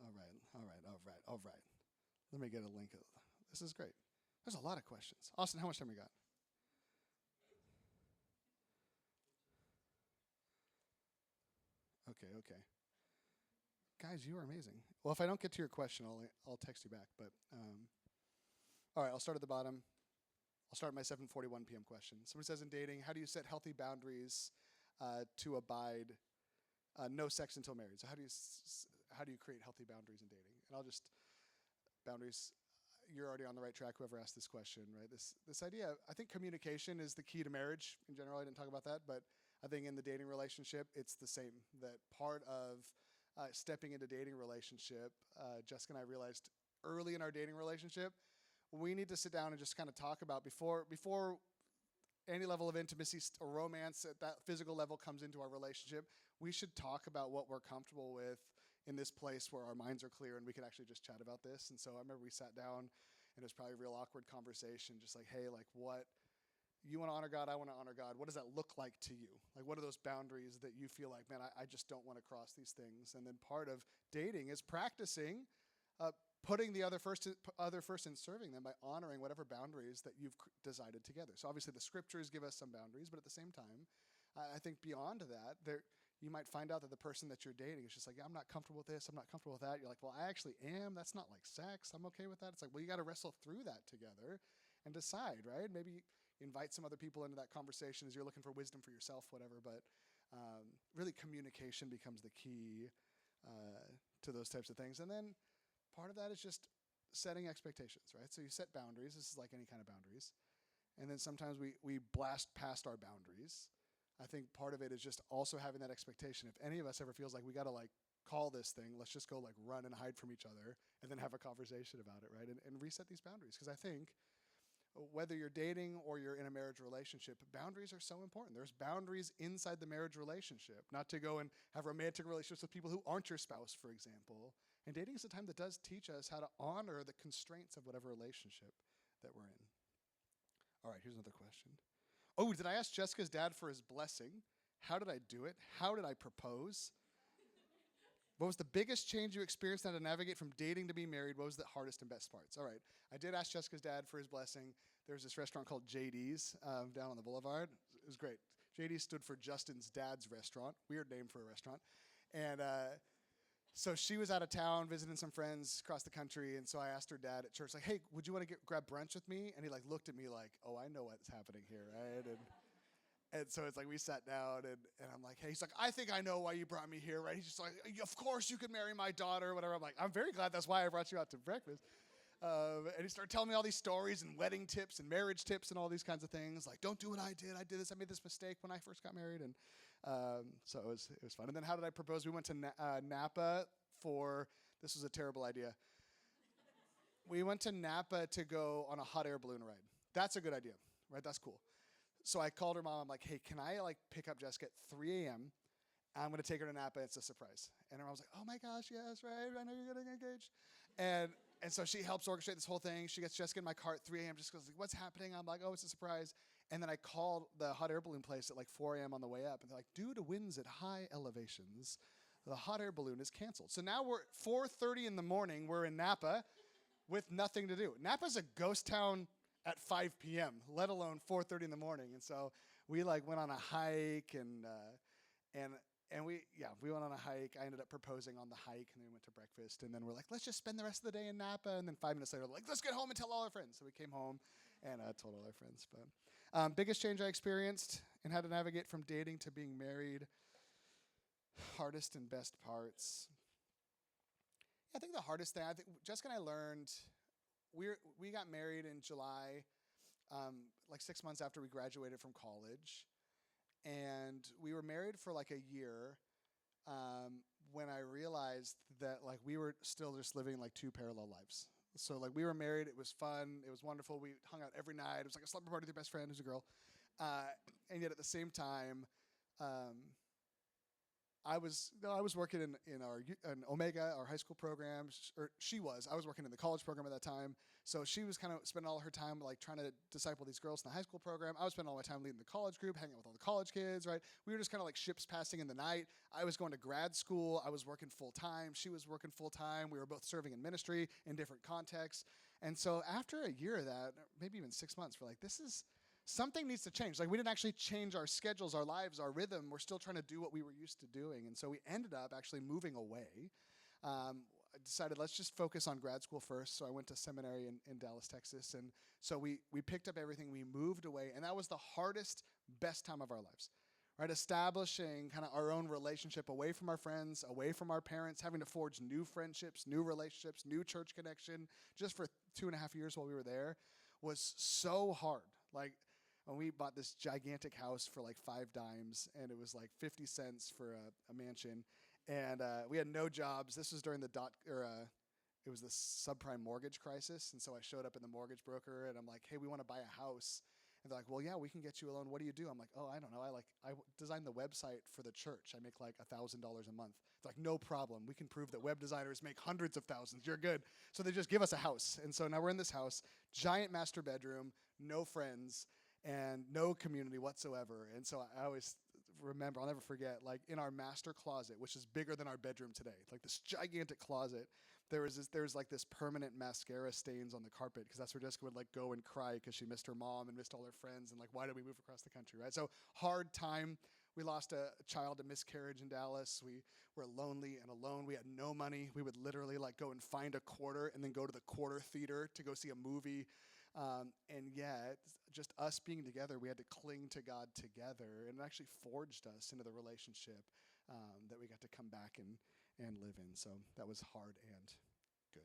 All right. Let me get a link. This is great. There's a lot of questions. Austin, how much time we got? Okay. Guys, you are amazing. Well, if I don't get to your question, I'll text you back. But all right, I'll start at the bottom. I'll start my 7:41 p.m. question. Someone says, in dating, how do you set healthy boundaries to abide no sex until marriage? So how do you create healthy boundaries in dating? And boundaries. You're already on the right track. Whoever asked this question, right? This idea. I think communication is the key to marriage in general. I didn't talk about that, but I think in the dating relationship, it's the same. That part of stepping into dating relationship, Jessica and I realized early in our dating relationship, we need to sit down and just kind of talk about before any level of intimacy or romance at that physical level comes into our relationship, we should talk about what we're comfortable with in this place where our minds are clear and we can actually just chat about this. And so I remember we sat down and it was probably a real awkward conversation, just like, hey, like what You want to honor God, I want to honor God. What does that look like to you? Like, what are those boundaries that you feel like, man, I just don't want to cross these things? And then part of dating is practicing putting the other first and serving them by honoring whatever boundaries that you've decided together. So obviously the scriptures give us some boundaries, but at the same time, I think beyond that, you might find out that the person that you're dating is just like, yeah, I'm not comfortable with this, I'm not comfortable with that. You're like, well, I actually am. That's not like sex. I'm okay with that. It's like, well, you got to wrestle through that together and decide, right? Maybe invite some other people into that conversation as you're looking for wisdom for yourself, whatever. But really, communication becomes the key to those types of things. And then part of that is just setting expectations, right? So you set boundaries. This is like any kind of boundaries. And then sometimes we blast past our boundaries. I think part of it is just also having that expectation. If any of us ever feels like we got to like call this thing, let's just go like run and hide from each other and then have a conversation about it, right? And reset these boundaries. Because I think whether you're dating or you're in a marriage relationship, boundaries are so important. There's boundaries inside the marriage relationship, not to go and have romantic relationships with people who aren't your spouse, for example. And dating is a time that does teach us how to honor the constraints of whatever relationship that we're in. All right, here's another question. Oh, did I ask Jessica's dad for his blessing? How did I do it? How did I propose? What was the biggest change you experienced how to navigate from dating to being married? What was the hardest and best parts? All right. I did ask Jessica's dad for his blessing. There's this restaurant called JD's down on the boulevard. It was great. JD stood for Justin's dad's restaurant. Weird name for a restaurant. And so she was out of town visiting some friends across the country. And so I asked her dad at church, like, hey, would you want to grab brunch with me? And he like looked at me like, oh, I know what's happening here, right? And so it's like we sat down, and I'm like, hey, he's like, I think I know why you brought me here, right? He's just like, of course you could marry my daughter, or whatever. I'm like, I'm very glad that's why I brought you out to breakfast. And he started telling me all these stories and wedding tips and marriage tips and all these kinds of things. Like, don't do what I did. I did this. I made this mistake when I first got married. And so it was fun. And then how did I propose? We went to Napa this was a terrible idea. We went to Napa to go on a hot air balloon ride. That's a good idea, right? That's cool. So I called her mom. I'm like, hey, can I like pick up Jessica at 3 a.m.? I'm going to take her to Napa. It's a surprise. And her mom was like, oh my gosh, yes, right? I know you're getting engaged. And so she helps orchestrate this whole thing. She gets Jessica in my car at 3 a.m. Just goes, like, what's happening? I'm like, oh, it's a surprise. And then I called the hot air balloon place at like 4 a.m. on the way up. And they're like, due to winds at high elevations, the hot air balloon is canceled. So now we're 4:30 in the morning. We're in Napa with nothing to do. Napa's a ghost town at 5 p.m., let alone 4:30 in the morning. And so we like went on a hike and we went on a hike. I ended up proposing on the hike, and then we went to breakfast. And then we're like, let's just spend the rest of the day in Napa. And then 5 minutes later, we're like, let's get home and tell all our friends. So we came home and told all our friends. But biggest change I experienced and how to navigate from dating to being married, hardest and best parts. I think the hardest thing, Jessica and I learned, we got married in July, like 6 months after we graduated from college. And we were married for like a year when I realized that like we were still just living like two parallel lives. So like we were married, it was fun, it was wonderful. We hung out every night. It was like a slumber party with your best friend who's a girl. And yet at the same time, I was working in Omega, our high school program, or she was. I was working in the college program at that time. So she was kind of spending all her time like trying to disciple these girls in the high school program. I was spending all my time leading the college group, hanging out with all the college kids, right? We were just kind of like ships passing in the night. I was going to grad school. I was working full time. She was working full time. We were both serving in ministry in different contexts. And so after a year of that, maybe even 6 months, we're like, something needs to change. Like we didn't actually change our schedules, our lives, our rhythm. We're still trying to do what we were used to doing. And so we ended up actually moving away. I decided let's just focus on grad school first. So I went to seminary in Dallas, Texas. And so we picked up everything. We moved away. And that was the hardest, best time of our lives, right? Establishing kind of our own relationship away from our friends, away from our parents, having to forge new friendships, new relationships, new church connection just for 2.5 years while we were there was so hard. Like, and we bought this gigantic house for like 5 dimes, and it was like 50 cents for a mansion. And we had no jobs. This was during it was the subprime mortgage crisis. And so I showed up in the mortgage broker, and I'm like, hey, we want to buy a house. And they're like, well, yeah, we can get you a loan. What do you do? I'm like, oh, I don't know. I designed the website for the church. I make like $1,000 a month. They're like, no problem. We can prove that web designers make hundreds of thousands. You're good. So they just give us a house. And so now we're in this house, giant master bedroom, no friends. and no community whatsoever. And so I always remember, I'll never forget, like in our master closet, which is bigger than our bedroom today, like this gigantic closet, there was like this permanent mascara stains on the carpet, because that's where Jessica would like go and cry because she missed her mom and missed all her friends, and like, why did we move across the country, right? So hard time. We lost a child to miscarriage in Dallas. We were lonely and alone. We had no money. We would literally like go and find a quarter and then go to the quarter theater to go see a movie. And yet, just us being together, we had to cling to God together, and it actually forged us into the relationship that we got to come back and live in. So that was hard and good.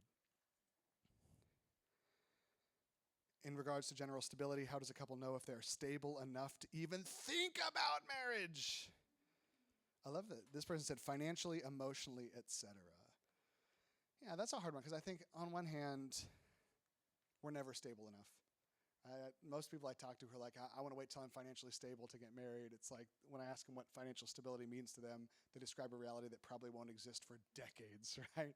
In regards to general stability, how does a couple know if they're stable enough to even think about marriage? I love that. This person said financially, emotionally, etc. Yeah, that's a hard one, because I think on one hand, we're never stable enough. Most people I talk to who are like, I want to wait till I'm financially stable to get married. It's like when I ask them what financial stability means to them, they describe a reality that probably won't exist for decades, right?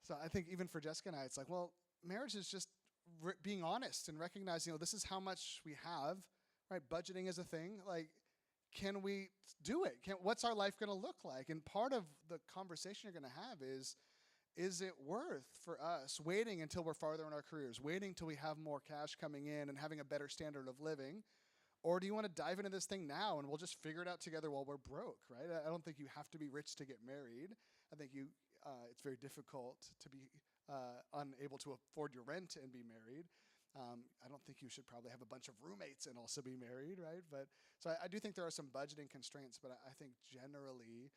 So I think even for Jessica and I, it's like, well, marriage is just being honest and recognizing, this is how much we have, right? Budgeting is a thing. Like, can we do it? What's our life going to look like? And part of the conversation you're going to have is it worth for us waiting until we're farther in our careers, waiting till we have more cash coming in and having a better standard of living? Or do you want to dive into this thing now and we'll just figure it out together while we're broke, right? I don't think you have to be rich to get married. I think it's very difficult to be unable to afford your rent and be married. I don't think you should probably have a bunch of roommates and also be married, right? But so I do think there are some budgeting constraints, but I think generally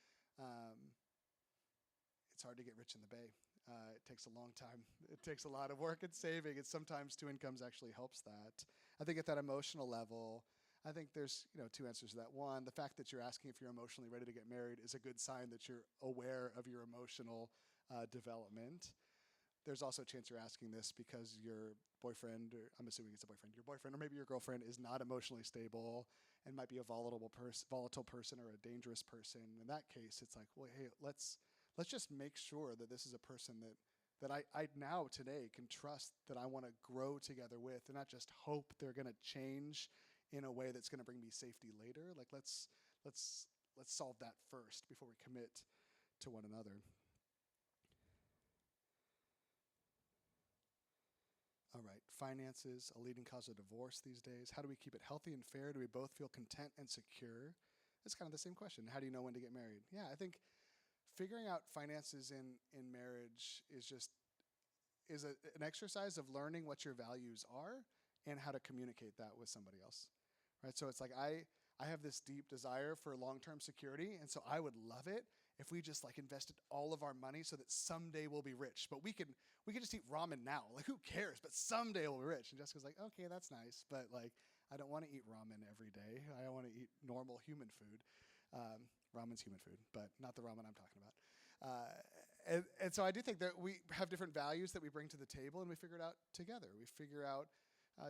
it's hard to get rich in the Bay. It takes a long time. It takes a lot of work and saving, and sometimes two incomes actually helps that. I think at that emotional level, I think there's two answers to that. One, the fact that you're asking if you're emotionally ready to get married is a good sign that you're aware of your emotional development. There's also a chance you're asking this because your boyfriend, or I'm assuming it's a boyfriend, your boyfriend or maybe your girlfriend is not emotionally stable and might be a volatile person or a dangerous person. In that case, it's like, well, hey, let's just make sure that this is a person that I now today can trust, that I want to grow together with, and not just hope they're going to change in a way that's going to bring me safety later. Like let's solve that first before we commit to one another. All right, finances, a leading cause of divorce these days. How do we keep it healthy and fair? Do we both feel content and secure? It's kind of the same question. How do you know when to get married? Yeah, I think figuring out finances in marriage is an exercise of learning what your values are and how to communicate that with somebody else, right? So it's like I have this deep desire for long-term security, and so I would love it if we just like invested all of our money so that someday we'll be rich. But we can just eat ramen now. Like, who cares? But someday we'll be rich. And Jessica's like, okay, that's nice, but like I don't want to eat ramen every day. I want to eat normal human food. Ramen's human food, but not the ramen I'm talking about. And so I do think that we have different values that we bring to the table, and we figure it out together. We figure out,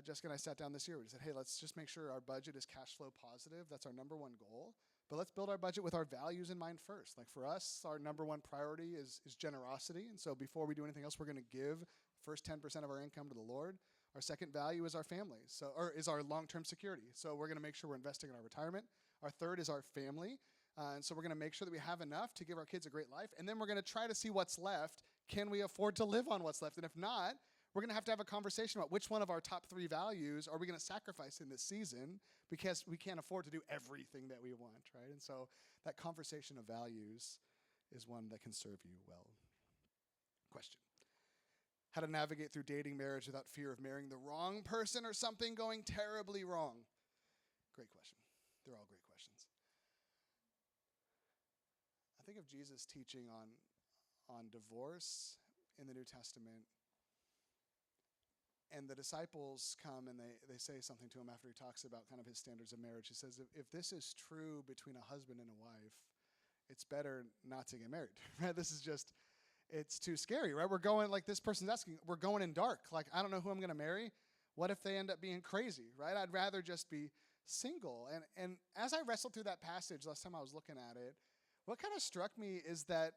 Jessica and I sat down this year, we said, hey, let's just make sure our budget is cash flow positive. That's our number one goal. But let's build our budget with our values in mind first. Like for us, our number one priority is generosity. And so before we do anything else, we're going to give first 10% of our income to the Lord. Our second value is our family, or is our long-term security. So we're going to make sure we're investing in our retirement. Our third is our family. And so we're going to make sure that we have enough to give our kids a great life. And then we're going to try to see what's left. Can we afford to live on what's left? And if not, we're going to have a conversation about which one of our top three values are we going to sacrifice in this season, because we can't afford to do everything that we want, right? And so that conversation of values is one that can serve you well. Question: how to navigate through dating marriage without fear of marrying the wrong person or something going terribly wrong? Great question. They're all great questions. I think of Jesus' teaching on divorce in the New Testament, and the disciples come and they say something to him after he talks about kind of his standards of marriage. He says, if this is true between a husband and a wife, it's better not to get married, right? This is just, it's too scary, right? We're going, like this person's asking, we're going in dark. Like, I don't know who I'm going to marry. What if they end up being crazy, right? I'd rather just be single. And as I wrestled through that passage last time I was looking at it, what kind of struck me is that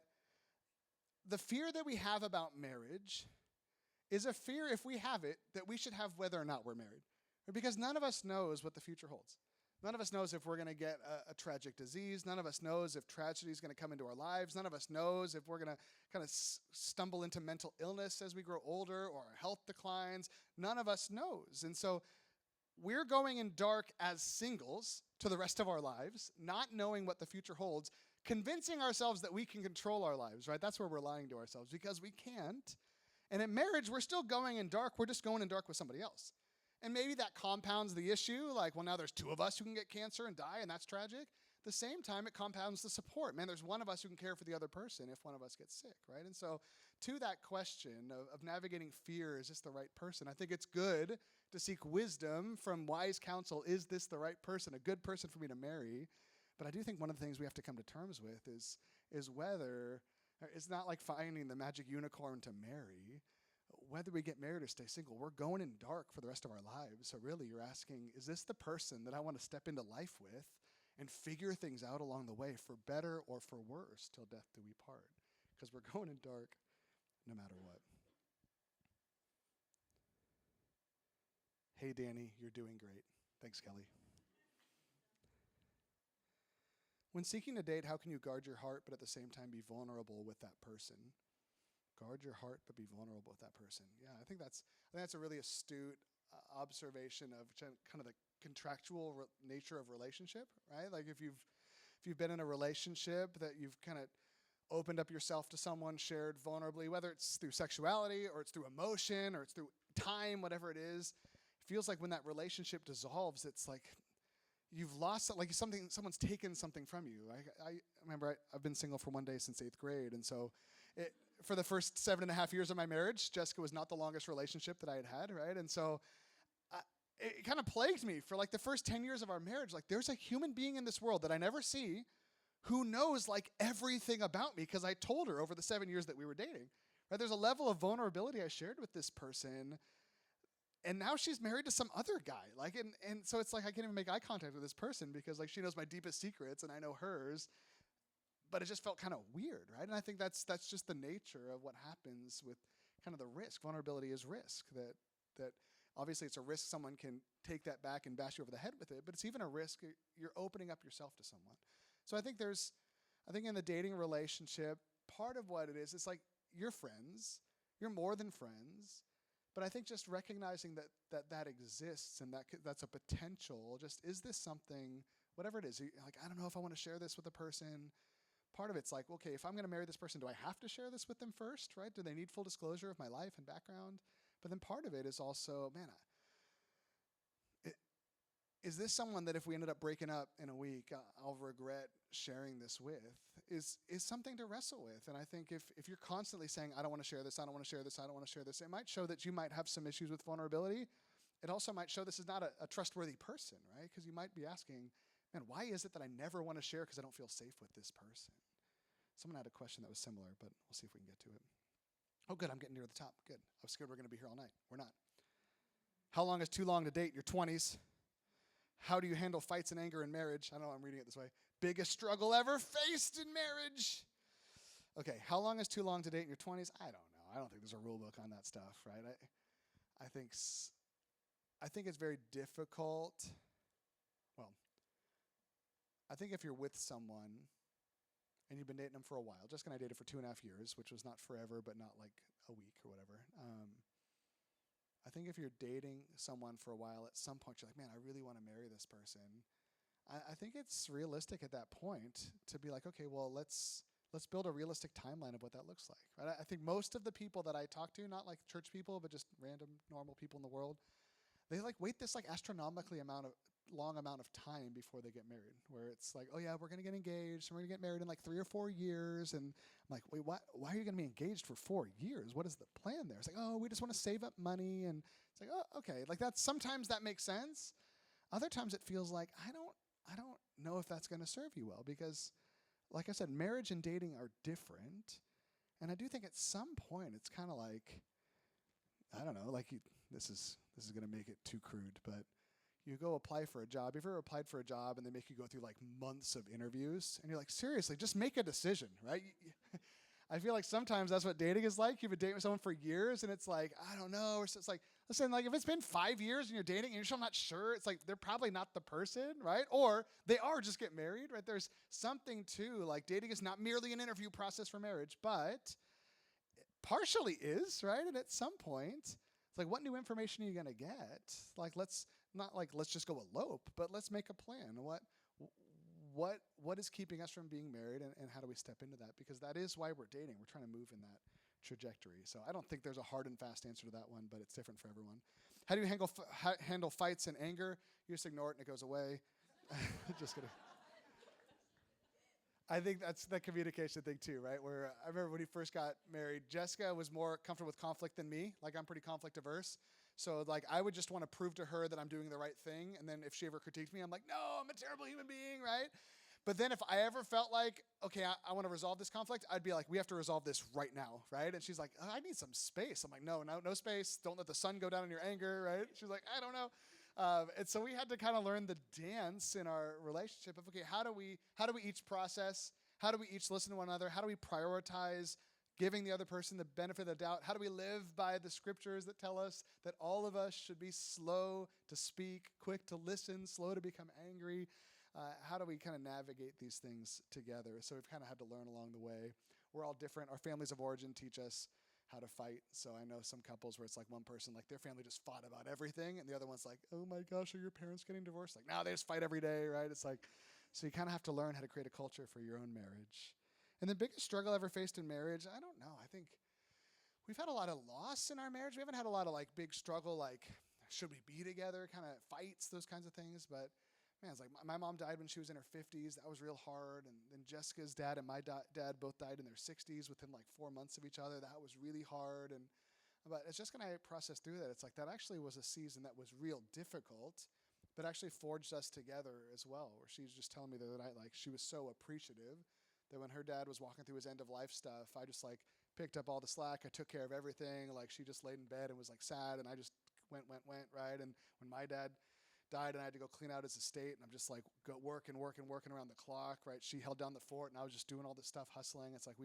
the fear that we have about marriage is a fear, if we have it, that we should have whether or not we're married, Because none of us knows what the future holds. None of us knows if we're going to get a tragic disease. None of us knows if tragedy is going to come into our lives. None of us knows if we're going to kind of stumble into mental illness as we grow older or our health declines. None of us knows. And so we're going in dark as singles to the rest of our lives, not knowing what the future holds, convincing ourselves that we can control our lives, right? That's where we're lying to ourselves because we can't. And in marriage, we're still going in dark. We're just going in dark with somebody else. And maybe that compounds the issue, like, well, now there's two of us who can get cancer and die, and that's tragic. At the same time, it compounds the support. Man, there's one of us who can care for the other person if one of us gets sick, right? And so to that question of navigating fear, is this the right person? I think it's good to seek wisdom from wise counsel. Is this the right person, a good person for me to marry? But I do think one of the things we have to come to terms with is whether, it's not like finding the magic unicorn to marry. Whether we get married or stay single, we're going in dark for the rest of our lives. So really, you're asking, is this the person that I want to step into life with and figure things out along the way for better or for worse till death do we part? Because we're going in dark no matter what. Hey, Danny, you're doing great. Thanks, Kelly. When seeking a date, how can you guard your heart but at the same time be vulnerable with that person? Guard your heart, but be vulnerable with that person. Yeah, I think that's a really astute observation of kind of the contractual nature of relationship, right? Like if you've been in a relationship that you've kind of opened up yourself to someone, shared vulnerably, whether it's through sexuality or it's through emotion or it's through time, whatever it is, it feels like when that relationship dissolves, it's like you've lost it, like someone's taken something from you. I remember I've been single for one day since 8th grade, and so for the first 7.5 years of my marriage, Jessica was not the longest relationship that I had had, right? And so it kind of plagued me for like the first 10 years of our marriage. Like there's a human being in this world that I never see who knows like everything about me because I told her over the 7 years that we were dating, right? There's a level of vulnerability I shared with this person. And now she's married to some other guy. Like, and so it's like I can't even make eye contact with this person because like she knows my deepest secrets and I know hers. But it just felt kind of weird, right? And I think that's just the nature of what happens with kind of the risk. Vulnerability is risk. That obviously it's a risk someone can take that back and bash you over the head with it, but it's even a risk you're opening up yourself to someone. So I think in the dating relationship, part of what it is, it's like you're friends, you're more than friends, but I think just recognizing that exists and that's a potential. Just is this something, whatever it is, like I don't know if I want to share this with a person. Part of it's like, okay, if I'm going to marry this person, do I have to share this with them first, right? Do they need full disclosure of my life and background? But then part of it is also, man, is this someone that if we ended up breaking up in a week, I'll regret sharing this with? Is something to wrestle with. And I think if you're constantly saying, I don't want to share this, I don't want to share this, I don't want to share this, it might show that you might have some issues with vulnerability. It also might show this is not a trustworthy person, right? Because you might be asking, man, why is it that I never want to share because I don't feel safe with this person? Someone had a question that was similar, but we'll see if we can get to it. Oh, good, I'm getting near the top. Good. I was scared we're going to be here all night. We're not. How long is too long to date? Your 20s. How do you handle fights and anger in marriage? I don't know, I'm reading it this way. Biggest struggle ever faced in marriage. Okay, how long is too long to date in your 20s? I don't know. I don't think there's a rule book on that stuff, right? I think it's very difficult. Well, I think if you're with someone and you've been dating them for a while, Jessica and I dated for 2.5 years, which was not forever, but not like a week or whatever. I think if you're dating someone for a while, at some point you're like, man, I really want to marry this person. I think it's realistic at that point to be like, okay, well, let's build a realistic timeline of what that looks like. Right? I think most of the people that I talk to, not like church people, but just random normal people in the world, they like wait this like astronomically long amount of time before they get married, where it's like, oh yeah, we're gonna get engaged and we're gonna get married in like 3 or 4 years. And I'm like, wait, why are you gonna be engaged for 4 years? What is the plan there? It's like, oh, we just want to save up money. And it's like, oh, okay. Like sometimes that makes sense. Other times it feels like I don't know if that's gonna serve you well, because like I said, marriage and dating are different. And I do think at some point it's kind of like, I don't know, like this is going to make it too crude, but you go apply for a job. Have you ever applied for a job and they make you go through like months of interviews and you're like, seriously, just make a decision, right? I feel like sometimes that's what dating is like. You've been dating with someone for years, and it's like, I don't know. Or it's like, listen, like if it's been 5 years and you're dating and you're still not sure, it's like they're probably not the person, right? Or they are, just get married, right? There's something to, like, dating is not merely an interview process for marriage, but it partially is, right? And at some point, it's like, what new information are you going to get? Like, let's just go elope, but let's make a plan. What is keeping us from being married, and how do we step into that? Because that is why we're dating. We're trying to move in that trajectory. So I don't think there's a hard and fast answer to that one, but it's different for everyone. How do you handle fights and anger? You just ignore it and it goes away. Just kidding. I think that's the communication thing too, right? Where I remember when he first got married, Jessica was more comfortable with conflict than me. Like, I'm pretty conflict averse. So like I would just want to prove to her that I'm doing the right thing. And then if she ever critiqued me, I'm like, no, I'm a terrible human being, right? But then if I ever felt like, okay, I want to resolve this conflict, I'd be like, we have to resolve this right now, right? And she's like, I need some space. I'm like, no space. Don't let the sun go down in your anger, right? She's like, I don't know. And so we had to kind of learn the dance in our relationship of, okay, how do we each process? How do we each listen to one another? How do we prioritize giving the other person the benefit of the doubt? How do we live by the scriptures that tell us that all of us should be slow to speak, quick to listen, slow to become angry? How do we kind of navigate these things together? So we've kind of had to learn along the way. We're all different. Our families of origin teach us how to fight. So I know some couples where it's like one person, like their family just fought about everything, and the other one's like, oh my gosh, are your parents getting divorced? Like, no, they just fight every day, right? It's like, so you kind of have to learn how to create a culture for your own marriage. And the biggest struggle I ever faced in marriage, I don't know. I think we've had a lot of loss in our marriage. We haven't had a lot of like big struggle, like should we be together, kind of fights, those kinds of things. But man, it's like my mom died when she was in her 50s. That was real hard. And then Jessica's dad and my dad both died in their 60s within like 4 months of each other. That was really hard. But it's just going to process through that. It's like that actually was a season that was real difficult, but actually forged us together as well. Where she was just telling me the other night, like she was so appreciative that when her dad was walking through his end of life stuff, I just like picked up all the slack. I took care of everything. Like she just laid in bed and was like sad, and I just went, right? And when my dad died and I had to go clean out his estate, and I'm just like working around the clock, right? She held down the fort, and I was just doing all this stuff, hustling. It's like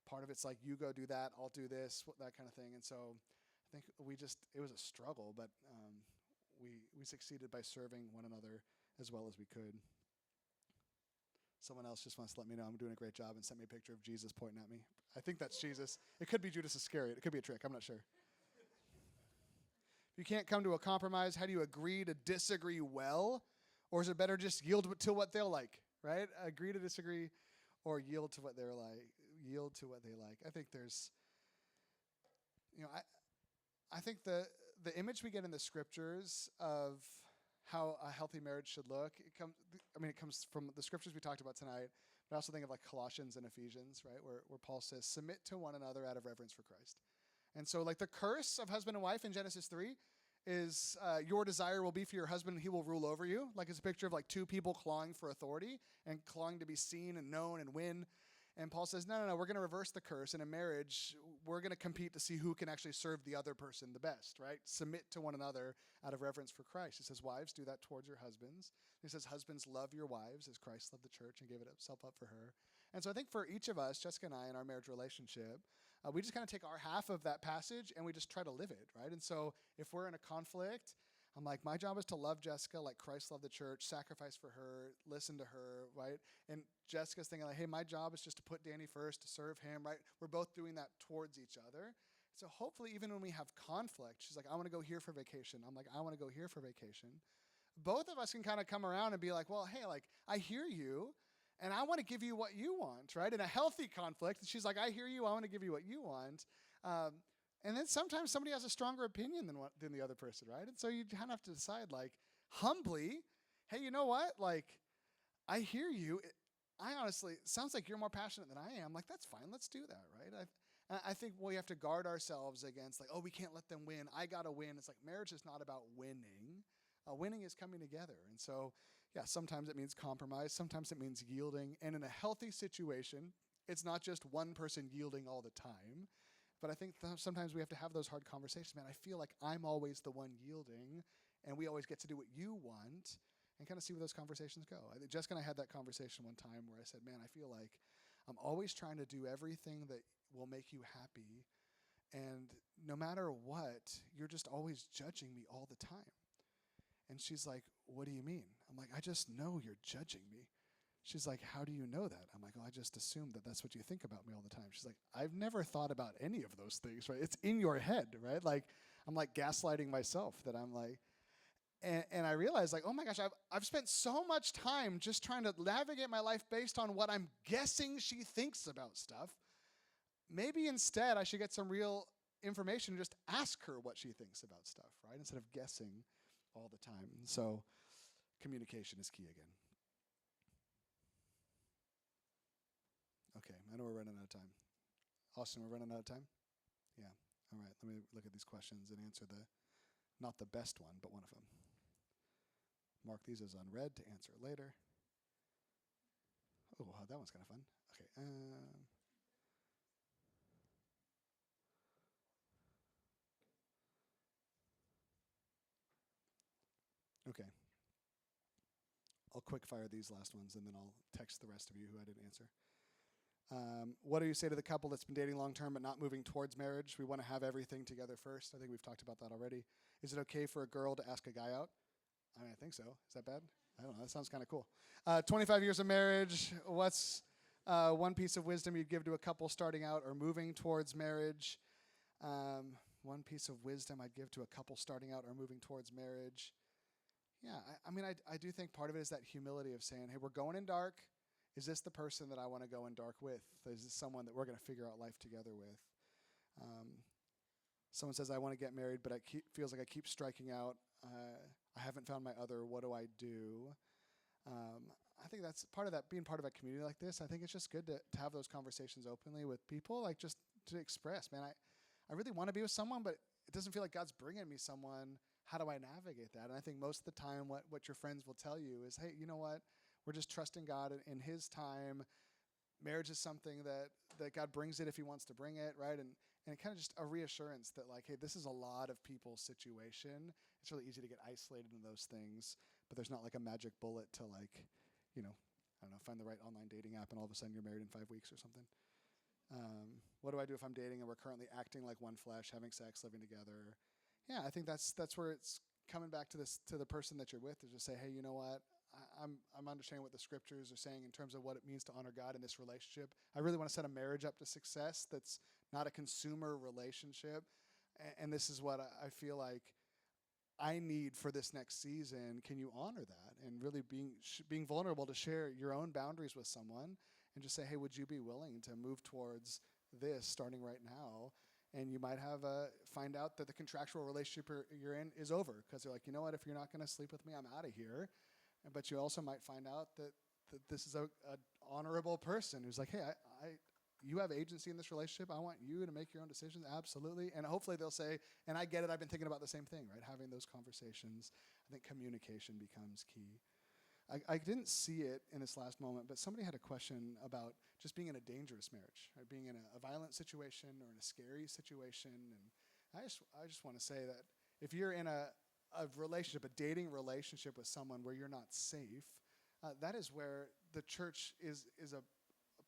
part of it's like, you go do that, I'll do this, that kind of thing. And so I think it was a struggle, but we succeeded by serving one another as well as we could. Someone else just wants to let me know I'm doing a great job and sent me a picture of Jesus pointing at me. I think that's Jesus. It could be Judas Iscariot. It could be a trick. I'm not sure. If you can't come to a compromise, how do you agree to disagree well? Or is it better just yield to what they'll like, right? Agree to disagree or yield to what they're like. Yield to what they like. I think there's, I think the image we get in the scriptures of how a healthy marriage should look, it comes from the scriptures we talked about tonight, but I also think of like Colossians and Ephesians, right, where Paul says, submit to one another out of reverence for Christ. And so like the curse of husband and wife in Genesis 3 is your desire will be for your husband and he will rule over you. Like it's a picture of like two people clawing for authority and clawing to be seen and known and win. And Paul says, no, we're going to reverse the curse. In a marriage, we're going to compete to see who can actually serve the other person the best, right? Submit to one another out of reverence for Christ. He says, wives, do that towards your husbands. He says, husbands, love your wives as Christ loved the church and gave himself up for her. And so I think for each of us, Jessica and I, in our marriage relationship, we just kind of take our half of that passage and we just try to live it, right? And so if we're in a conflict, I'm like, my job is to love Jessica like Christ loved the church, sacrifice for her, listen to her, right? And Jessica's thinking like, hey, my job is just to put Danny first, to serve him, right? We're both doing that towards each other. So hopefully even when we have conflict, she's like, I want to go here for vacation. I'm like, I want to go here for vacation. Both of us can kind of come around and be like, well, hey, like, I hear you, and I want to give you what you want, right? In a healthy conflict, and she's like, I hear you, I want to give you what you want. And then sometimes somebody has a stronger opinion than the other person, right? And so you kind of have to decide, like, humbly, hey, you know what? Like, I hear you. I honestly, it sounds like you're more passionate than I am. Like, that's fine. Let's do that, right? I think we have to guard ourselves against, like, oh, we can't let them win. I got to win. It's like marriage is not about winning. Winning is coming together. And so, yeah, sometimes it means compromise. Sometimes it means yielding. And in a healthy situation, it's not just one person yielding all the time. But I think sometimes we have to have those hard conversations. Man, I feel like I'm always the one yielding, and we always get to do what you want, and kind of see where those conversations go. I think Jessica and I had that conversation one time where I said, man, I feel like I'm always trying to do everything that will make you happy. And no matter what, you're just always judging me all the time. And she's like, what do you mean? I'm like, I just know you're judging me. She's like, how do you know that? I'm like, oh, I just assume that that's what you think about me all the time. She's like, I've never thought about any of those things, right? It's in your head, right? Like, I'm like gaslighting myself that I'm like, and I realized like, oh my gosh, I've spent so much time just trying to navigate my life based on what I'm guessing she thinks about stuff. Maybe instead I should get some real information and just ask her what she thinks about stuff, right? Instead of guessing all the time. So communication is key again. Okay, I know we're running out of time. Austin, we're running out of time? Yeah. All right, let me look at these questions and answer not the best one, but one of them. Mark these as unread to answer later. Oh, that one's kind of fun. Okay. Okay. I'll quick fire these last ones, and then I'll text the rest of you who I didn't answer. What do you say to the couple that's been dating long term but not moving towards marriage? We want to have everything together first. I think we've talked about that already. Is it okay for a girl to ask a guy out? I mean, I think so. Is that bad? I don't know. That sounds kind of cool. 25 years of marriage. What's one piece of wisdom you'd give to a couple starting out or moving towards marriage? One piece of wisdom I'd give to a couple starting out or moving towards marriage. Yeah, I do think part of it is that humility of saying, hey, we're going in dark. Is this the person that I want to go in dark with? Is this someone that we're going to figure out life together with? Someone says, I want to get married, but feels like I keep striking out. I haven't found my other. What do I do? I think that's part of that, being part of a community like this. I think it's just good to have those conversations openly with people, like just to express, man, I really want to be with someone, but it doesn't feel like God's bringing me someone. How do I navigate that? And I think most of the time what your friends will tell you is, hey, you know what? We're just trusting God in his time. Marriage is something that God brings it if he wants to bring it, right? And kind of just a reassurance that like, hey, this is a lot of people's situation. It's really easy to get isolated in those things, but there's not like a magic bullet to like, I don't know, find the right online dating app and all of a sudden you're married in 5 weeks or something. What do I do if I'm dating and we're currently acting like one flesh, having sex, living together? Yeah, I think that's where it's coming back to the person that you're with, to just say, hey, you know what? I'm understanding what the scriptures are saying in terms of what it means to honor God in this relationship. I really want to set a marriage up to success that's not a consumer relationship. And this is what I feel like I need for this next season. Can you honor that? And really being vulnerable to share your own boundaries with someone and just say, hey, would you be willing to move towards this starting right now? And you might find out that the contractual relationship you're in is over because they're like, you know what, if you're not going to sleep with me, I'm out of here. But you also might find out that this is a honorable person who's like, hey, you have agency in this relationship. I want you to make your own decisions. Absolutely. And hopefully they'll say, and I get it, I've been thinking about the same thing, right? Having those conversations. I think communication becomes key. I didn't see it in this last moment, but somebody had a question about just being in a dangerous marriage, right? Being in a violent situation or in a scary situation. And I just want to say that if you're in a relationship, a dating relationship with someone where you're not safe, that is where the church is a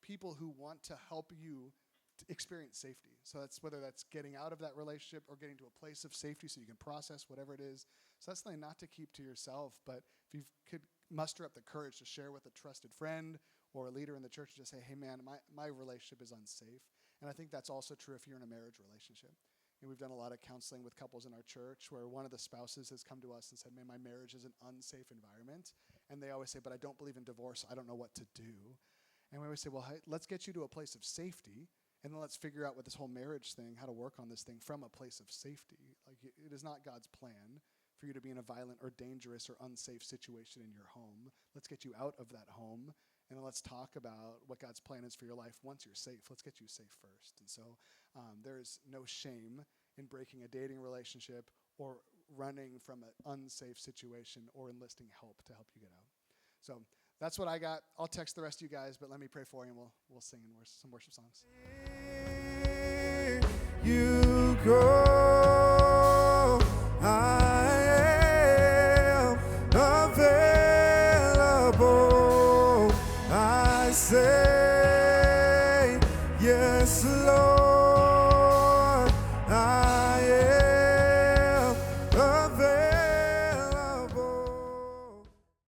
people who want to help you to experience safety. So that's whether that's getting out of that relationship or getting to a place of safety so you can process whatever it is. So that's something not to keep to yourself, but if you could muster up the courage to share with a trusted friend or a leader in the church to just say, hey man, my relationship is unsafe. And I think that's also true if you're in a marriage relationship. And we've done a lot of counseling with couples in our church where one of the spouses has come to us and said, man, my marriage is an unsafe environment. And they always say, but I don't believe in divorce. I don't know what to do. And we always say, well, hey, let's get you to a place of safety. And then let's figure out with this whole marriage thing, how to work on this thing from a place of safety. Like it is not God's plan for you to be in a violent or dangerous or unsafe situation in your home. Let's get you out of that home. And then let's talk about what God's plan is for your life once you're safe. Let's get you safe first. And so there's no shame in breaking a dating relationship or running from an unsafe situation or enlisting help to help you get out. So that's what I got. I'll text the rest of you guys, but let me pray for you and we'll sing some worship songs. You go, I am available. I say blessed